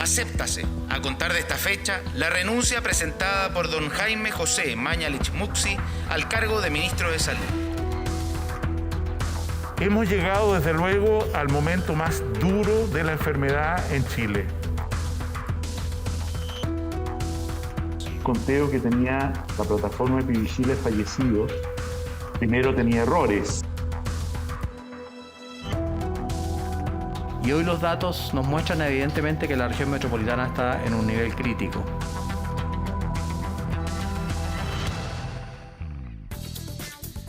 Acéptase, a contar de esta fecha, la renuncia presentada por don Jaime José Mañalich Muxi al cargo de Ministro de Salud. Hemos llegado desde luego al momento más duro de la enfermedad en Chile. El conteo que tenía la plataforma de Epivigiles fallecidos, primero tenía errores. Y hoy los datos nos muestran evidentemente que la región metropolitana está en un nivel crítico.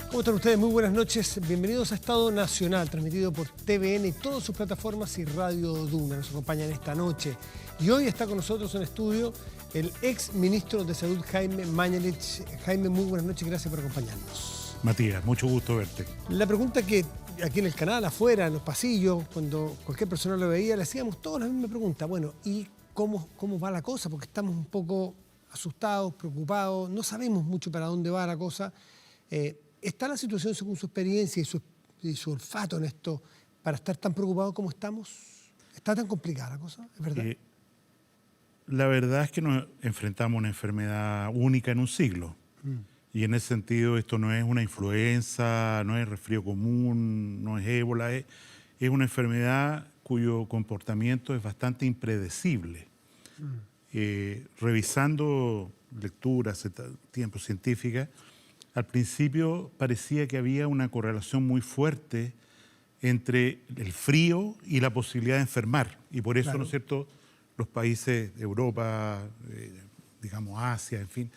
¿Cómo están ustedes? Muy buenas noches. Bienvenidos a Estado Nacional, transmitido por TVN y todas sus plataformas y Radio Duna. Nos acompañan esta noche. Y hoy está con nosotros en estudio el ex ministro de Salud, Jaime Mañalich. Jaime, muy buenas noches. Gracias por acompañarnos. Matías, mucho gusto verte. La pregunta que aquí en el canal, afuera, en los pasillos, cuando cualquier persona lo veía, le hacíamos todos la misma pregunta. Bueno, ¿y cómo va la cosa? Porque estamos un poco asustados, preocupados, no sabemos mucho para dónde va la cosa. ¿Está la situación, según su experiencia y su olfato en esto, para estar tan preocupados como estamos? ¿Está tan complicada la cosa? ¿Es verdad? La verdad es que nos enfrentamos a una enfermedad única en un siglo. Y en ese sentido esto no es una influenza, no es resfrío común, no es ébola, es una enfermedad cuyo comportamiento es bastante impredecible. Revisando lecturas, tiempo científicas, al principio parecía que había una correlación muy fuerte entre el frío y la posibilidad de enfermar. Y por eso, claro, ¿no es cierto?, los países de Europa, digamos Asia, en fin,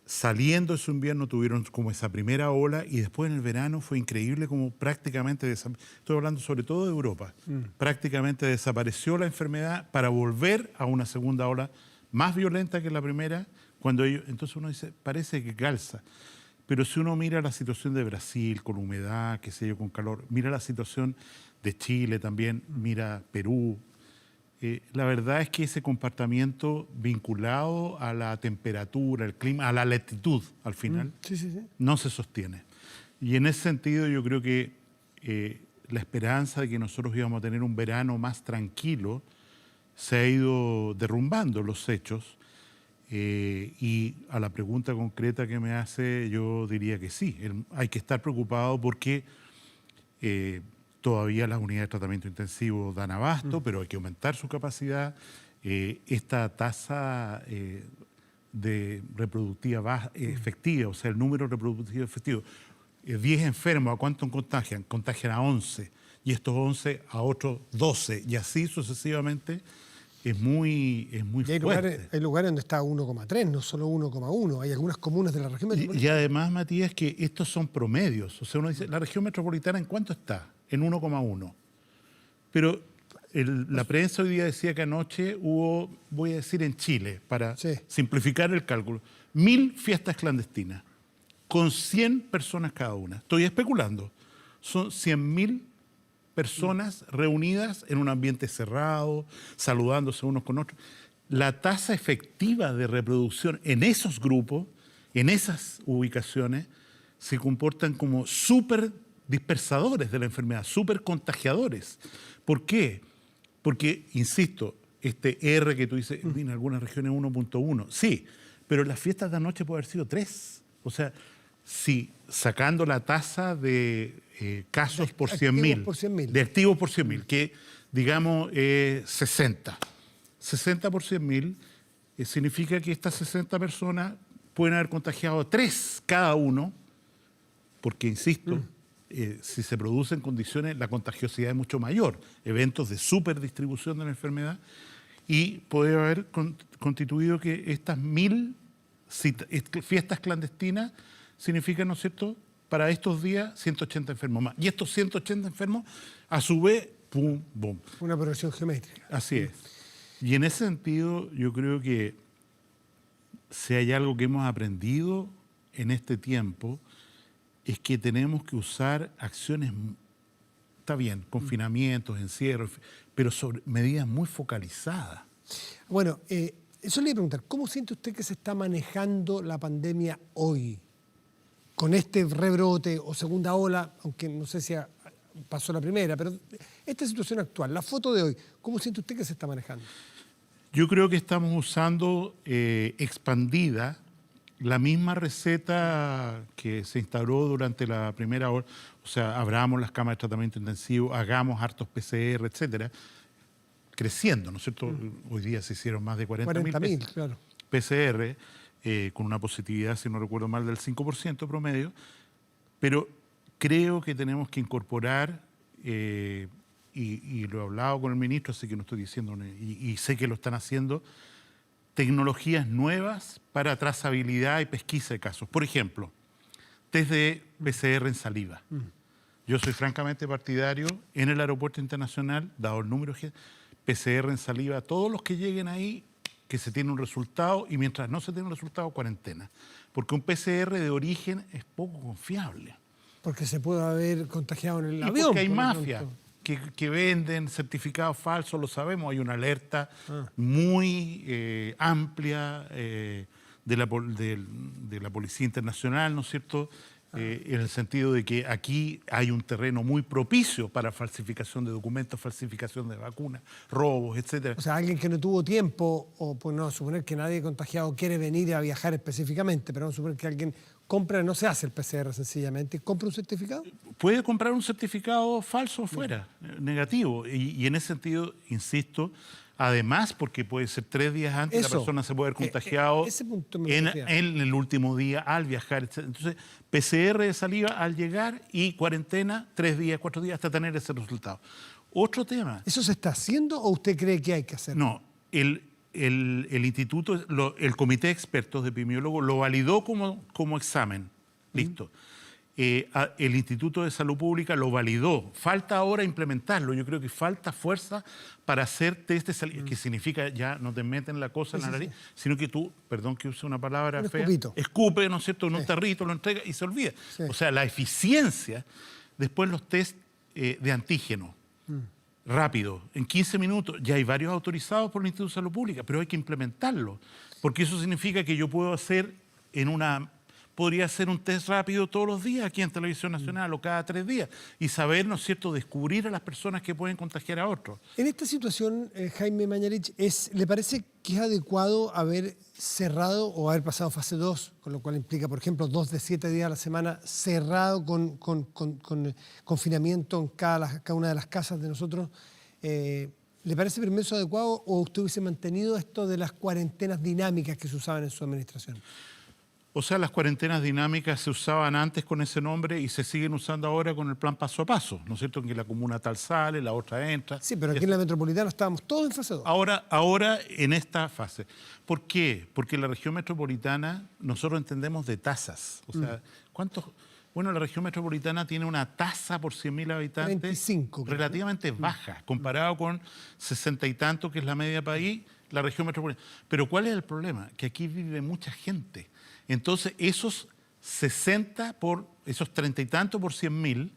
saliendo de su invierno tuvieron como esa primera ola y después en el verano fue increíble como prácticamente, estoy hablando sobre todo de Europa, prácticamente desapareció la enfermedad para volver a una segunda ola más violenta que la primera, entonces uno dice, parece que calza. Pero si uno mira la situación de Brasil con humedad, qué sé yo, con calor, mira la situación de Chile también, mira Perú, la verdad es que ese comportamiento vinculado a la temperatura, el clima, a la latitud al final, no se sostiene. Y en ese sentido yo creo que la esperanza de que nosotros íbamos a tener un verano más tranquilo se ha ido derrumbando los hechos. Y a la pregunta concreta que me hace, yo diría que sí, hay que estar preocupado porque todavía las unidades de tratamiento intensivo dan abasto, pero hay que aumentar su capacidad. Esta tasa de reproductiva efectiva, o sea, el número reproductivo efectivo, 10 enfermos, ¿a cuántos contagian? Contagian a 11, y estos 11 a otros 12, y así sucesivamente. Es muy fuerte. Hay lugares donde está 1,3, no solo 1,1. Hay algunas comunas de la región metropolitana. Y además, Matías, que estos son promedios. O sea, uno dice, ¿la región metropolitana en cuánto está? En 1,1. Pero la prensa hoy día decía que anoche hubo, voy a decir en Chile, para simplificar el cálculo, 1000 fiestas clandestinas, con 100 personas cada una. Estoy especulando. Son 100.000 personas reunidas en un ambiente cerrado, saludándose unos con otros. La tasa efectiva de reproducción en esos grupos, en esas ubicaciones, se comportan como súper dispersadores de la enfermedad, súper contagiadores. ¿Por qué? Porque, insisto, este R que tú dices, en algunas regiones 1,1, sí, pero en las fiestas de anoche puede haber sido 3. O sea, si sacando la tasa de casos por 100.000, de activos por 100.000, que digamos 60 por 100.000, significa que estas 60 personas pueden haber contagiado a 3 cada uno, porque, insisto, si se producen condiciones, la contagiosidad es mucho mayor, eventos de superdistribución de la enfermedad, y puede haber constituido que estas 1000 fiestas clandestinas significan, ¿no es cierto?, para estos días 180 enfermos más. Y estos 180 enfermos, a su vez, ¡pum!, ¡bum! Una progresión geométrica. Así es. Y en ese sentido, yo creo que si hay algo que hemos aprendido en este tiempo, es que tenemos que usar acciones, está bien, confinamientos, encierros, pero sobre medidas muy focalizadas. Bueno, eso le iba a preguntar, ¿cómo siente usted que se está manejando la pandemia hoy? Con este rebrote o segunda ola, aunque no sé si pasó la primera, pero esta situación actual, la foto de hoy, ¿cómo siente usted que se está manejando? Yo creo que estamos usando expandida la misma receta que se instauró durante la primera hora, o sea, abramos las camas de tratamiento intensivo, hagamos hartos PCR, etcétera, creciendo, ¿no es cierto? Hoy día se hicieron más de 40.000 claro. PCR, con una positividad, si no recuerdo mal, del 5% promedio, pero creo que tenemos que incorporar, y lo he hablado con el ministro, así que no estoy diciendo, y sé que lo están haciendo, tecnologías nuevas para trazabilidad y pesquisa de casos. Por ejemplo, test de PCR en saliva. Yo soy francamente partidario en el aeropuerto internacional, dado el número de PCR en saliva, todos los que lleguen ahí, que se tiene un resultado, y mientras no se tiene un resultado, cuarentena. Porque un PCR de origen es poco confiable. Porque se puede haber contagiado en el Y avión. porque hay por mafias ejemplo. que venden certificados falsos, lo sabemos, hay una alerta muy amplia de la Policía Internacional, ¿no es cierto?, en el sentido de que aquí hay un terreno muy propicio para falsificación de documentos, falsificación de vacunas, robos, etcétera. O sea, alguien que no tuvo tiempo, o pues no, suponer que nadie contagiado quiere venir a viajar específicamente, pero vamos a suponer que alguien compra, no se hace el PCR sencillamente, compra un certificado. Puede comprar un certificado falso afuera, negativo. Y en ese sentido, insisto, además, porque puede ser 3 días antes, Eso, la persona se puede haber contagiado ese punto me en refería. el último día al viajar, etc. Entonces, PCR de saliva al llegar y cuarentena 3 días, 4 días hasta tener ese resultado. Otro tema. ¿Eso se está haciendo o usted cree que hay que hacerlo? No, el instituto, el comité de expertos de epidemiólogos lo validó como examen. Listo. El Instituto de Salud Pública lo validó. Falta ahora implementarlo. Yo creo que falta fuerza para hacer test de saliva, que significa ya no te meten la cosa en la nariz, sino que tú, perdón que use una palabra Un fea, escupito. escupe, ¿no es cierto?, en un tarrito, lo entrega y se olvida. Sí. O sea, la eficiencia, después los test de antígeno, rápido, en 15 minutos, ya hay varios autorizados por el Instituto de Salud Pública, pero hay que implementarlo, porque eso significa que yo puedo hacer podría hacer un test rápido todos los días aquí en Televisión Nacional o cada 3 días y saber, ¿no es cierto?, descubrir a las personas que pueden contagiar a otros. En esta situación, Jaime Mañalich, ¿le parece que es adecuado haber cerrado o haber pasado fase 2, con lo cual implica, por ejemplo, 2 de 7 días a la semana cerrado con confinamiento en cada una de las casas de nosotros? ¿Le parece primero eso adecuado o usted hubiese mantenido esto de las cuarentenas dinámicas que se usaban en su administración? O sea, las cuarentenas dinámicas se usaban antes con ese nombre y se siguen usando ahora con el plan paso a paso, ¿no es cierto?, en que la comuna tal sale, la otra entra. Sí, pero aquí en la metropolitana estábamos todos en fase 2. Ahora en esta fase. ¿Por qué? Porque en la región metropolitana nosotros entendemos de tasas. O sea, ¿cuántos? Bueno, la región metropolitana tiene una tasa por 100.000 habitantes 35, creo, relativamente baja, comparado con 60 y tanto, que es la media país, la región metropolitana. Pero ¿cuál es el problema? Que aquí vive mucha gente. Entonces, esos 30 y tanto por 100.000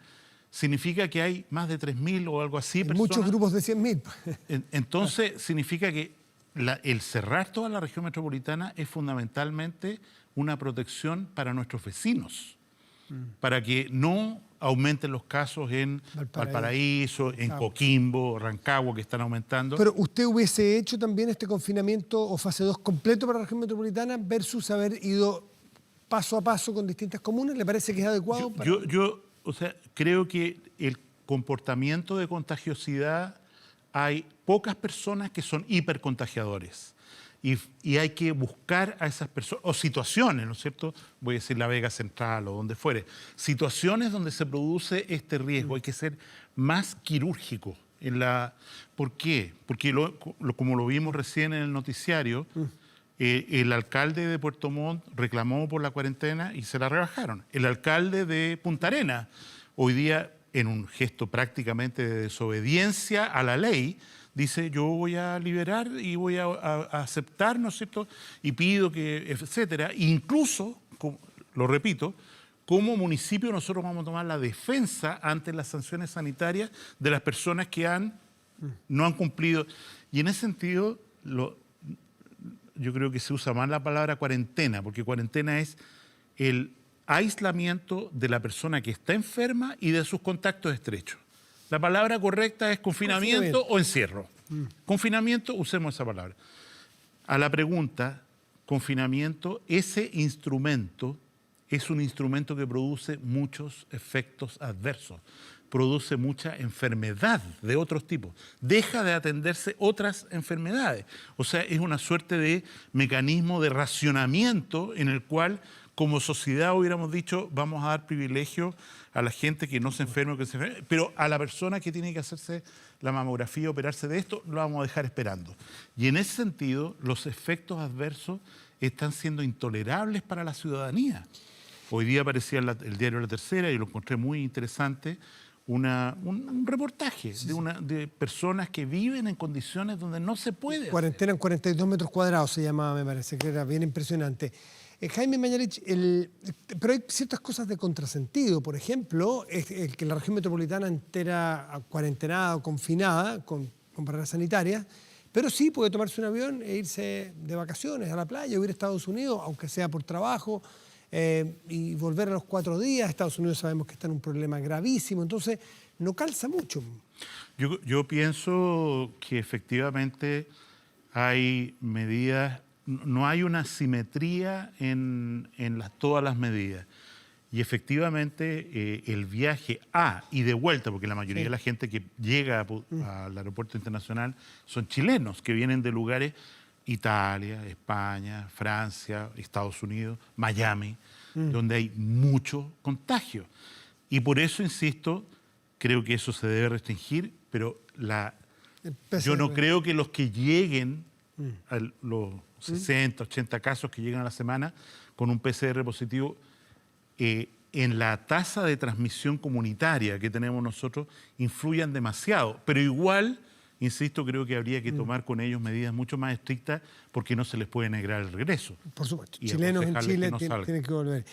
significa que hay más de 3.000 o algo así. Muchos grupos de 100.000. Entonces, significa que el cerrar toda la región metropolitana es fundamentalmente una protección para nuestros vecinos, para que no aumenten los casos en Valparaíso, en Coquimbo, Rancagua, que están aumentando. Pero ¿usted hubiese hecho también este confinamiento o fase 2 completo para la región metropolitana versus haber ido paso a paso con distintas comunas? ¿Le parece que es adecuado? Yo creo que el comportamiento de contagiosidad, hay pocas personas que son hipercontagiadores. Y hay que buscar a esas personas, o situaciones, ¿no es cierto? Voy a decir la Vega Central o donde fuere. Situaciones donde se produce este riesgo. Hay que ser más quirúrgico. ¿Por qué? Porque como lo vimos recién en el noticiario, el alcalde de Puerto Montt reclamó por la cuarentena y se la rebajaron. El alcalde de Punta Arenas, hoy día, en un gesto prácticamente de desobediencia a la ley, dice, yo voy a liberar y voy a aceptar, ¿no es cierto?, y pido que, etcétera. Incluso, lo repito, como municipio nosotros vamos a tomar la defensa ante las sanciones sanitarias de las personas que no han cumplido. Y en ese sentido, yo creo que se usa más la palabra cuarentena, porque cuarentena es el aislamiento de la persona que está enferma y de sus contactos estrechos. La palabra correcta es confinamiento o encierro. Confinamiento, usemos esa palabra. a la pregunta, confinamiento, ese instrumento es un instrumento que produce muchos efectos adversos, produce mucha enfermedad de otros tipos, deja de atenderse otras enfermedades. O sea, es una suerte de mecanismo de racionamiento en el cual, como sociedad, hubiéramos dicho, vamos a dar privilegio a la gente que no se enferme o que se enferme, pero a la persona que tiene que hacerse la mamografía, operarse de esto, lo vamos a dejar esperando. Y en ese sentido, los efectos adversos están siendo intolerables para la ciudadanía. Hoy día aparecía en el diario La Tercera, y lo encontré muy interesante, un reportaje de personas que viven en condiciones donde no se puede. Cuarentena en 42 metros cuadrados se llamaba, me parece, que era bien impresionante. Jaime Mañalich, pero hay ciertas cosas de contrasentido. Por ejemplo, el que la región metropolitana entera cuarentenada o confinada con barreras sanitarias, pero sí puede tomarse un avión e irse de vacaciones a la playa o ir a Estados Unidos, aunque sea por trabajo, y volver a los 4 días. Estados Unidos sabemos que está en un problema gravísimo, entonces no calza mucho. Yo pienso que efectivamente hay medidas, no hay una simetría en todas las medidas. Y efectivamente el viaje a y de vuelta, porque la mayoría de la gente que llega al aeropuerto internacional son chilenos que vienen de lugares, Italia, España, Francia, Estados Unidos, Miami, donde hay mucho contagio. Y por eso, insisto, creo que eso se debe restringir, pero yo no creo que los que lleguen a los 60, 80 casos que llegan a la semana con un PCR positivo, en la tasa de transmisión comunitaria que tenemos nosotros, influyan demasiado. Pero igual, insisto, creo que habría que tomar con ellos medidas mucho más estrictas porque no se les puede negar el regreso. Por supuesto. Y Chilenos en Chile tienen que volver.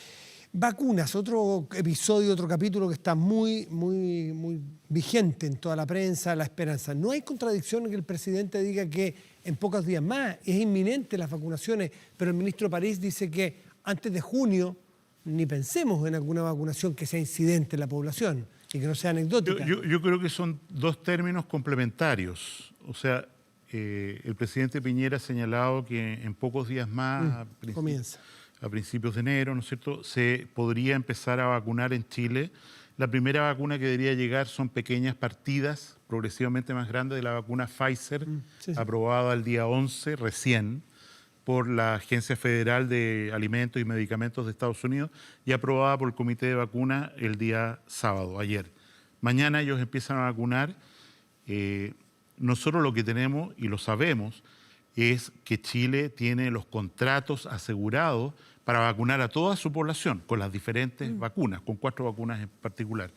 Vacunas, otro episodio, otro capítulo que está muy, muy, muy vigente en toda la prensa, la esperanza. No hay contradicción en que el presidente diga que en pocos días más es inminente las vacunaciones, pero el ministro París dice que antes de junio ni pensemos en alguna vacunación que sea incidente en la población y que no sea anecdótica. Yo creo que son dos términos complementarios. O sea, el presidente Piñera ha señalado que en pocos días más, comienza. A principios de enero, ¿no es cierto?, se podría empezar a vacunar en Chile. La primera vacuna que debería llegar son pequeñas partidas progresivamente más grandes de la vacuna Pfizer, aprobada el día 11 recién por la Agencia Federal de Alimentos y Medicamentos de Estados Unidos y aprobada por el Comité de Vacunas el día sábado, ayer. Mañana ellos empiezan a vacunar. Nosotros lo que tenemos, y lo sabemos, es que Chile tiene los contratos asegurados para vacunar a toda su población con las diferentes vacunas, con 4 vacunas en particular.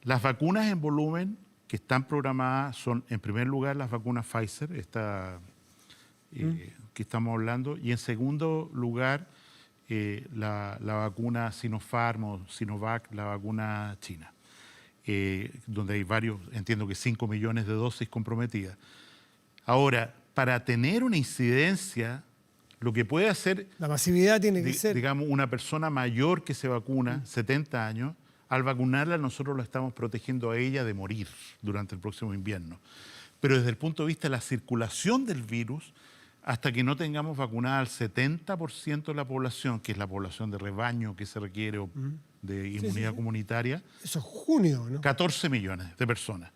Las vacunas en volumen que están programadas son, en primer lugar, las vacunas Pfizer, que estamos hablando, y en segundo lugar, la vacuna Sinopharm o Sinovac, la vacuna china, donde hay varios, entiendo que 5 millones de dosis comprometidas. Ahora, para tener una incidencia, lo que puede hacer... La masividad tiene que ser... Digamos, una persona mayor que se vacuna, 70 años, al vacunarla nosotros la estamos protegiendo a ella de morir durante el próximo invierno. Pero desde el punto de vista de la circulación del virus, hasta que no tengamos vacunada al 70% de la población, que es la población de rebaño que se requiere o de inmunidad comunitaria... Eso es junio, ¿no? 14 millones de personas.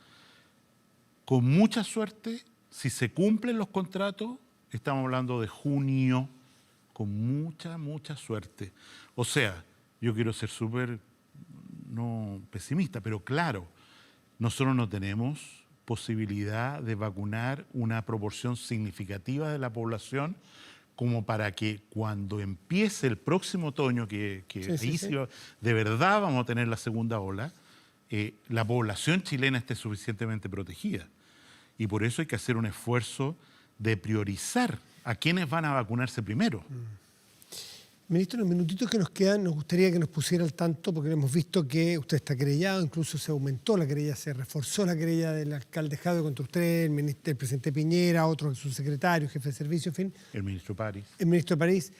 Con mucha suerte, si se cumplen los contratos, estamos hablando de junio, con mucha, mucha suerte. O sea, yo quiero ser súper, no pesimista, pero claro, nosotros no tenemos posibilidad de vacunar una proporción significativa de la población como para que cuando empiece el próximo otoño, que de verdad vamos a tener la segunda ola, la población chilena esté suficientemente protegida. Y por eso hay que hacer un esfuerzo de priorizar a quienes van a vacunarse primero. Ministro, en los minutitos que nos quedan, nos gustaría que nos pusiera al tanto, porque hemos visto que usted está querellado, incluso se aumentó la querella, se reforzó la querella del alcalde Jadwe contra usted, el presidente Piñera, otros subsecretarios, jefe de servicio, en fin. El ministro París. El ministro de París.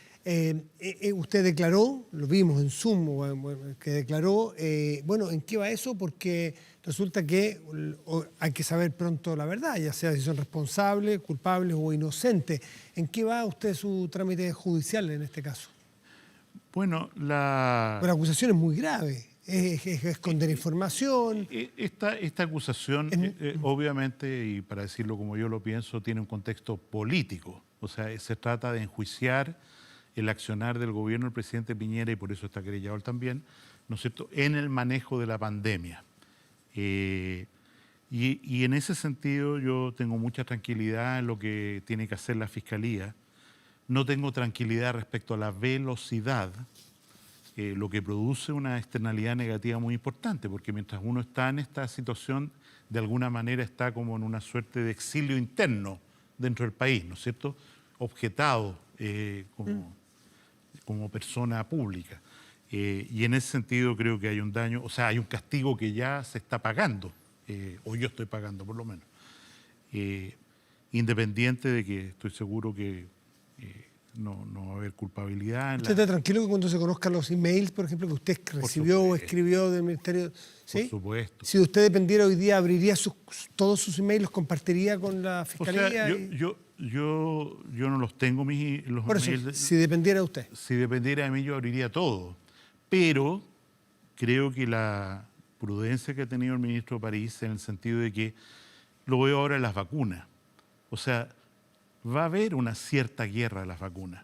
Usted declaró, lo vimos en Zoom, que declaró, ¿en qué va eso? Porque resulta que hay que saber pronto la verdad, ya sea si son responsables, culpables o inocentes. ¿En qué va usted su trámite judicial en este caso? Bueno, La acusación es muy grave, es esconder información. Esta acusación, obviamente, y para decirlo como yo lo pienso, tiene un contexto político. O sea, se trata de enjuiciar el accionar del gobierno del presidente Piñera, y por eso está querellado él también, ¿no es cierto?, en el manejo de la pandemia. Y en ese sentido yo tengo mucha tranquilidad en lo que tiene que hacer la Fiscalía. No tengo tranquilidad respecto a la velocidad, lo que produce una externalidad negativa muy importante, porque mientras uno está en esta situación, de alguna manera está como en una suerte de exilio interno dentro del país, ¿no es cierto?, objetado como persona pública. Y en ese sentido creo que hay un daño, o sea, hay un castigo que ya se está pagando, o yo estoy pagando por lo menos. Independiente de que estoy seguro que no va a haber culpabilidad. ¿Usted está tranquilo que cuando se conozcan los emails, por ejemplo, que usted recibió o escribió del Ministerio? ¿Sí? Por supuesto. Si usted dependiera hoy día, ¿abriría todos sus emails, los compartiría con la Fiscalía? O sea, yo no los tengo, los por eso, emails. si dependiera de usted. Si dependiera de mí, yo abriría todo. Pero creo que la prudencia que ha tenido el ministro París, en el sentido de que lo veo ahora en las vacunas. O sea, va a haber una cierta guerra de las vacunas.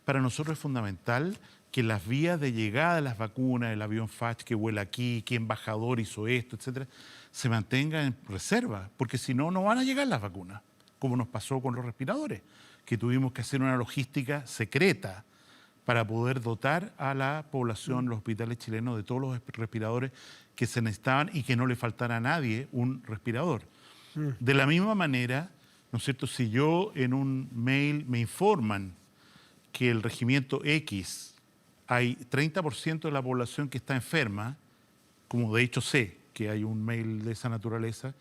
Para nosotros es fundamental que las vías de llegada de las vacunas, el avión FACH que vuela aquí, qué embajador hizo esto, etcétera, se mantengan en reserva, porque si no, no van a llegar las vacunas, como nos pasó con los respiradores, que tuvimos que hacer una logística secreta para poder dotar a la población, los hospitales chilenos, de todos los respiradores que se necesitaban y que no le faltara a nadie un respirador. De la misma manera, ¿no es cierto?, si yo en un mail me informan que el regimiento X hay 30% de la población que está enferma, como de hecho sé que hay un mail de esa naturaleza,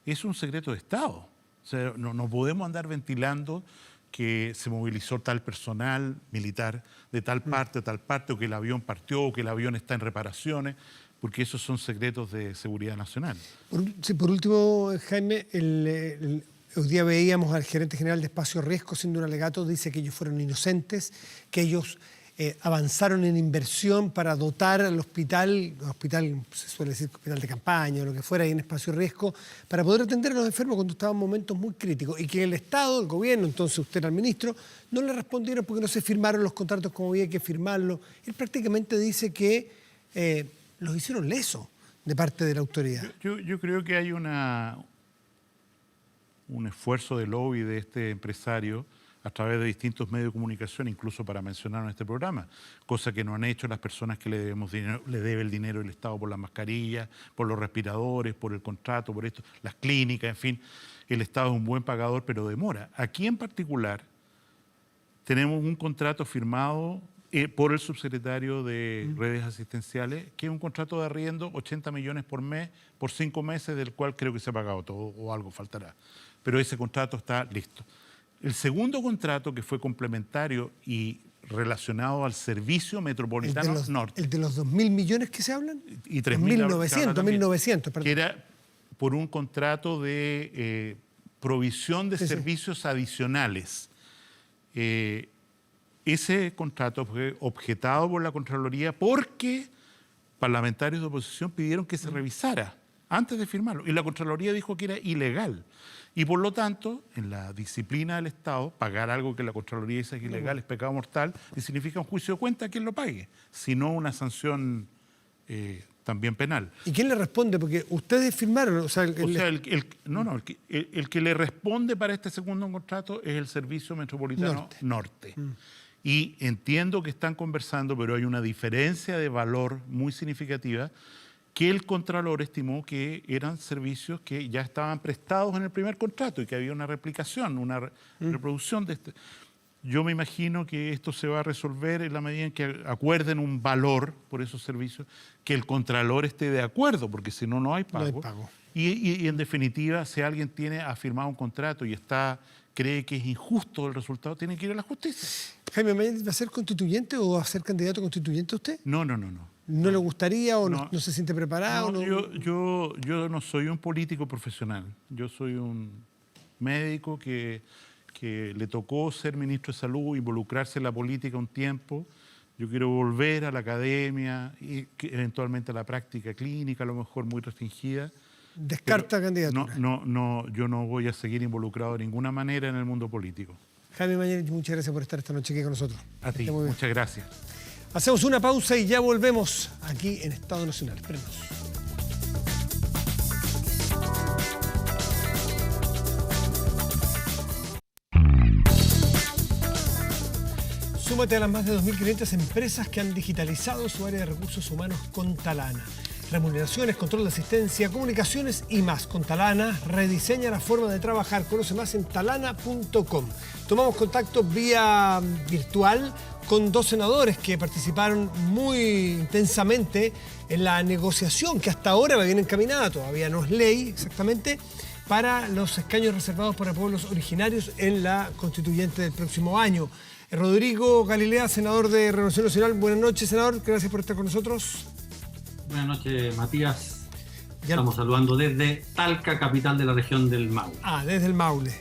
es un secreto de Estado. O sea, no podemos andar ventilando que se movilizó tal personal militar de tal parte a tal parte, o que el avión partió, o que el avión está en reparaciones, porque esos son secretos de seguridad nacional. Por último, Jaime, hoy día veíamos al gerente general de Espacio Riesgo haciendo un alegato, dice que ellos fueron inocentes, que ellos avanzaron en inversión para dotar al hospital, se suele decir hospital de campaña o lo que fuera, ahí en Espacio Riesgo, para poder atender a los enfermos cuando estaban en momentos muy críticos, y que el Estado, el gobierno, entonces usted era el ministro, no le respondieron porque no se firmaron los contratos como había que firmarlos. Él prácticamente dice que los hicieron lesos de parte de la autoridad. Yo creo que hay un esfuerzo de lobby de este empresario a través de distintos medios de comunicación, incluso para mencionar en este programa, cosa que no han hecho las personas que le debe el dinero del Estado por las mascarillas, por los respiradores, por el contrato, por esto, las clínicas, en fin. El Estado es un buen pagador, pero demora. Aquí en particular tenemos un contrato firmado por el subsecretario de Redes Asistenciales, que es un contrato de arriendo, 80 millones por mes, por 5 meses, del cual creo que se ha pagado todo o algo faltará. Pero ese contrato está listo. El segundo contrato, que fue complementario y relacionado al Servicio Metropolitano Norte. ¿El de los 2.000 millones que se hablan? Y 3.900, 1.900, perdón. Que era por un contrato de provisión de servicios adicionales. Ese contrato fue objetado por la Contraloría porque parlamentarios de oposición pidieron que se revisara antes de firmarlo. Y la Contraloría dijo que era ilegal. Y por lo tanto, en la disciplina del Estado, pagar algo que la Contraloría dice que es ilegal es pecado mortal y significa un juicio de cuenta a quien lo pague, sino una sanción también penal. ¿Y quién le responde? Porque ustedes firmaron. El que le responde para este segundo contrato es el Servicio Metropolitano Norte. Y entiendo que están conversando, pero hay una diferencia de valor muy significativa, que el Contralor estimó que eran servicios que ya estaban prestados en el primer contrato y que había una replicación, una reproducción de este. Yo me imagino que esto se va a resolver en la medida en que acuerden un valor por esos servicios, que el contralor esté de acuerdo, porque si no, no hay pago. No hay pago. Y en definitiva, si alguien ha firmado un contrato y cree que es injusto el resultado, tiene que ir a la justicia. Jaime Mañalich, ¿va a ser constituyente o va a ser candidato constituyente usted? No. ¿No le gustaría o no se siente preparado? No, yo no soy un político profesional. Yo soy un médico que le tocó ser ministro de Salud, involucrarse en la política un tiempo. Yo quiero volver a la academia y eventualmente a la práctica clínica, a lo mejor muy restringida. ¿Descarta candidatura? Yo no voy a seguir involucrado de ninguna manera en el mundo político. Jaime Mañalich, muchas gracias por estar esta noche aquí con nosotros. A ti, muchas gracias. Hacemos una pausa y ya volvemos aquí en Estado Nacional. Espérenos. Súmate a las más de 2.500 empresas que han digitalizado su área de recursos humanos con Talana. Remuneraciones, control de asistencia, comunicaciones y más. Con Talana rediseña la forma de trabajar. Conoce más en talana.com. Tomamos contacto vía virtual con 2 senadores que participaron muy intensamente en la negociación que hasta ahora va bien encaminada, todavía no es ley exactamente, para los escaños reservados para pueblos originarios en la constituyente del próximo año. Rodrigo Galilea, senador de Renovación Nacional. Buenas noches, senador. Gracias por estar con nosotros. Buenas noches, Matías. Estamos saludando desde Talca, capital de la región del Maule. Desde el Maule.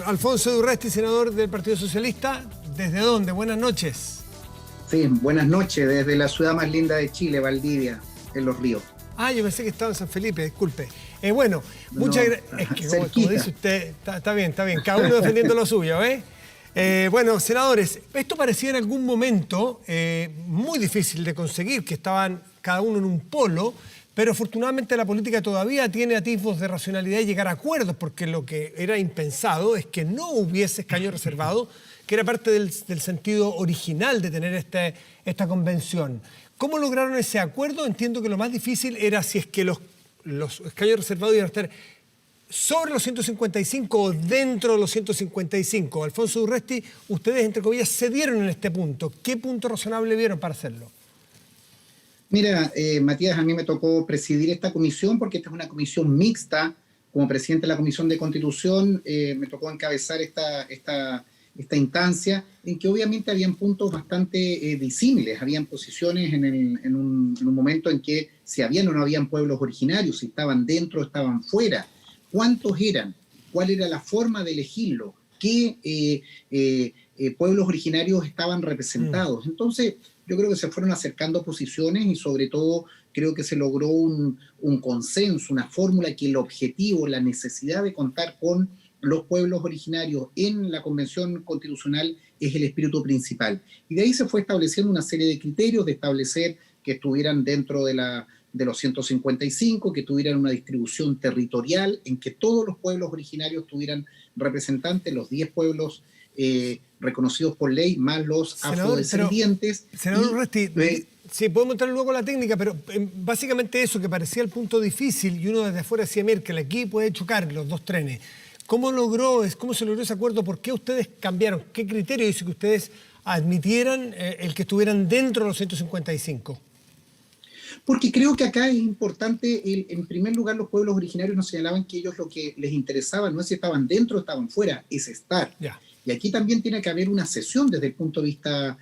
Alfonso Edurresti, senador del Partido Socialista. ¿Desde dónde? Buenas noches. Sí, buenas noches, desde la ciudad más linda de Chile, Valdivia, en Los Ríos. Yo pensé que estaba en San Felipe, disculpe. Bueno, muchas gracias. Es que como dice usted, está bien, cada uno defendiendo lo suyo, ¿eh? Bueno, senadores, esto parecía en algún momento muy difícil de conseguir, que estaban cada uno en un polo, pero afortunadamente la política todavía tiene atisbos de racionalidad y llegar a acuerdos, porque lo que era impensado es que no hubiese escaño reservado, que era parte del sentido original de tener esta convención. ¿Cómo lograron ese acuerdo? Entiendo que lo más difícil era si es que los escaños reservados iban a estar sobre los 155 o dentro de los 155. Alfonso Edurresti, ustedes, entre comillas, cedieron en este punto. ¿Qué punto razonable vieron para hacerlo? Mira, Matías, a mí me tocó presidir esta comisión porque esta es una comisión mixta. Como presidente de la Comisión de Constitución, me tocó encabezar esta instancia en que obviamente habían puntos bastante disímiles. Habían posiciones en un momento en que si habían o no habían pueblos originarios, si estaban dentro o estaban fuera. ¿Cuántos eran? ¿Cuál era la forma de elegirlo? ¿Qué pueblos originarios estaban representados? Entonces, yo creo que se fueron acercando posiciones y sobre todo creo que se logró un consenso, una fórmula que el objetivo, la necesidad de contar con los pueblos originarios en la Convención Constitucional es el espíritu principal. Y de ahí se fue estableciendo una serie de criterios de establecer que estuvieran dentro de los 155, que tuvieran una distribución territorial, en que todos los pueblos originarios tuvieran representantes, los 10 pueblos reconocidos por ley, más los afrodescendientes. Senador Urresti, sí, podemos entrar luego a la técnica, pero básicamente eso que parecía el punto difícil y uno desde afuera decía, mira, que aquí puede chocar los 2 trenes. ¿Cómo se logró ese acuerdo? ¿Por qué ustedes cambiaron? ¿Qué criterio hizo que ustedes admitieran el que estuvieran dentro de los 155? Porque creo que acá es importante, en primer lugar, los pueblos originarios nos señalaban que ellos lo que les interesaba no es si estaban dentro o estaban fuera, es estar. Ya. Y aquí también tiene que haber una cesión desde el punto de vista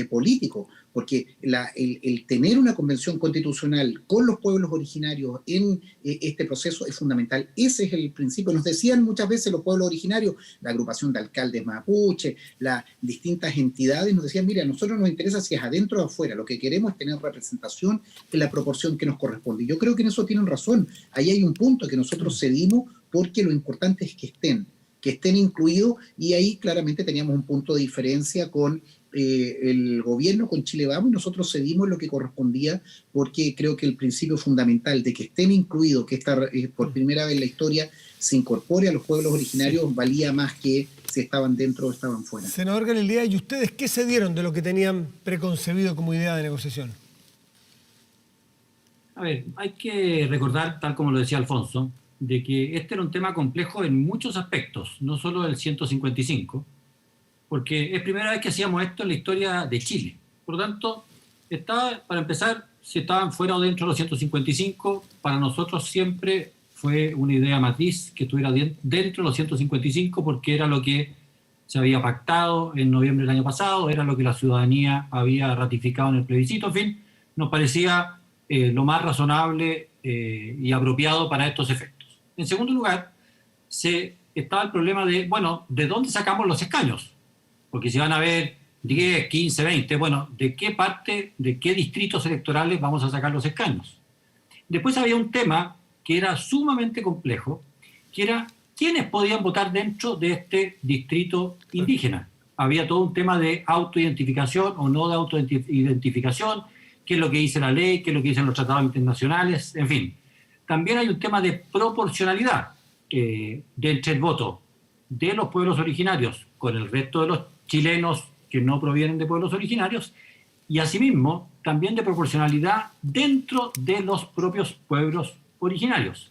político, porque el tener una convención constitucional con los pueblos originarios en este proceso es fundamental. Ese es el principio. Nos decían muchas veces los pueblos originarios, la agrupación de alcaldes mapuche, las distintas entidades, nos decían, mira, a nosotros nos interesa si es adentro o afuera, lo que queremos es tener representación en la proporción que nos corresponde. Y yo creo que en eso tienen razón. Ahí hay un punto que nosotros cedimos porque lo importante es que estén incluidos, y ahí claramente teníamos un punto de diferencia con el gobierno, con Chile Vamos, y nosotros cedimos lo que correspondía porque creo que el principio fundamental de que estén incluidos, que por primera vez en la historia se incorpore a los pueblos originarios, valía más que si estaban dentro o estaban fuera. Senador Galilea, ¿y ustedes qué cedieron de lo que tenían preconcebido como idea de negociación? A ver, hay que recordar, tal como lo decía Alfonso, de que este era un tema complejo en muchos aspectos, no solo el 155, porque es primera vez que hacíamos esto en la historia de Chile. Por lo tanto, para empezar, si estaban fuera o dentro de los 155, para nosotros siempre fue una idea matriz que estuviera dentro de los 155, porque era lo que se había pactado en noviembre del año pasado, era lo que la ciudadanía había ratificado en el plebiscito, en fin, nos parecía lo más razonable y apropiado para estos efectos. En segundo lugar, estaba el problema ¿de dónde sacamos los escaños? Porque si van a ver 10, 15, 20, bueno, ¿de qué distritos electorales vamos a sacar los escaños? Después había un tema que era sumamente complejo, que era quiénes podían votar dentro de este distrito indígena. Había todo un tema de autoidentificación o no de autoidentificación, qué es lo que dice la ley, qué es lo que dicen los tratados internacionales, en fin. También hay un tema de proporcionalidad entre el voto de los pueblos originarios con el resto de los chilenos que no provienen de pueblos originarios, y asimismo también de proporcionalidad dentro de los propios pueblos originarios.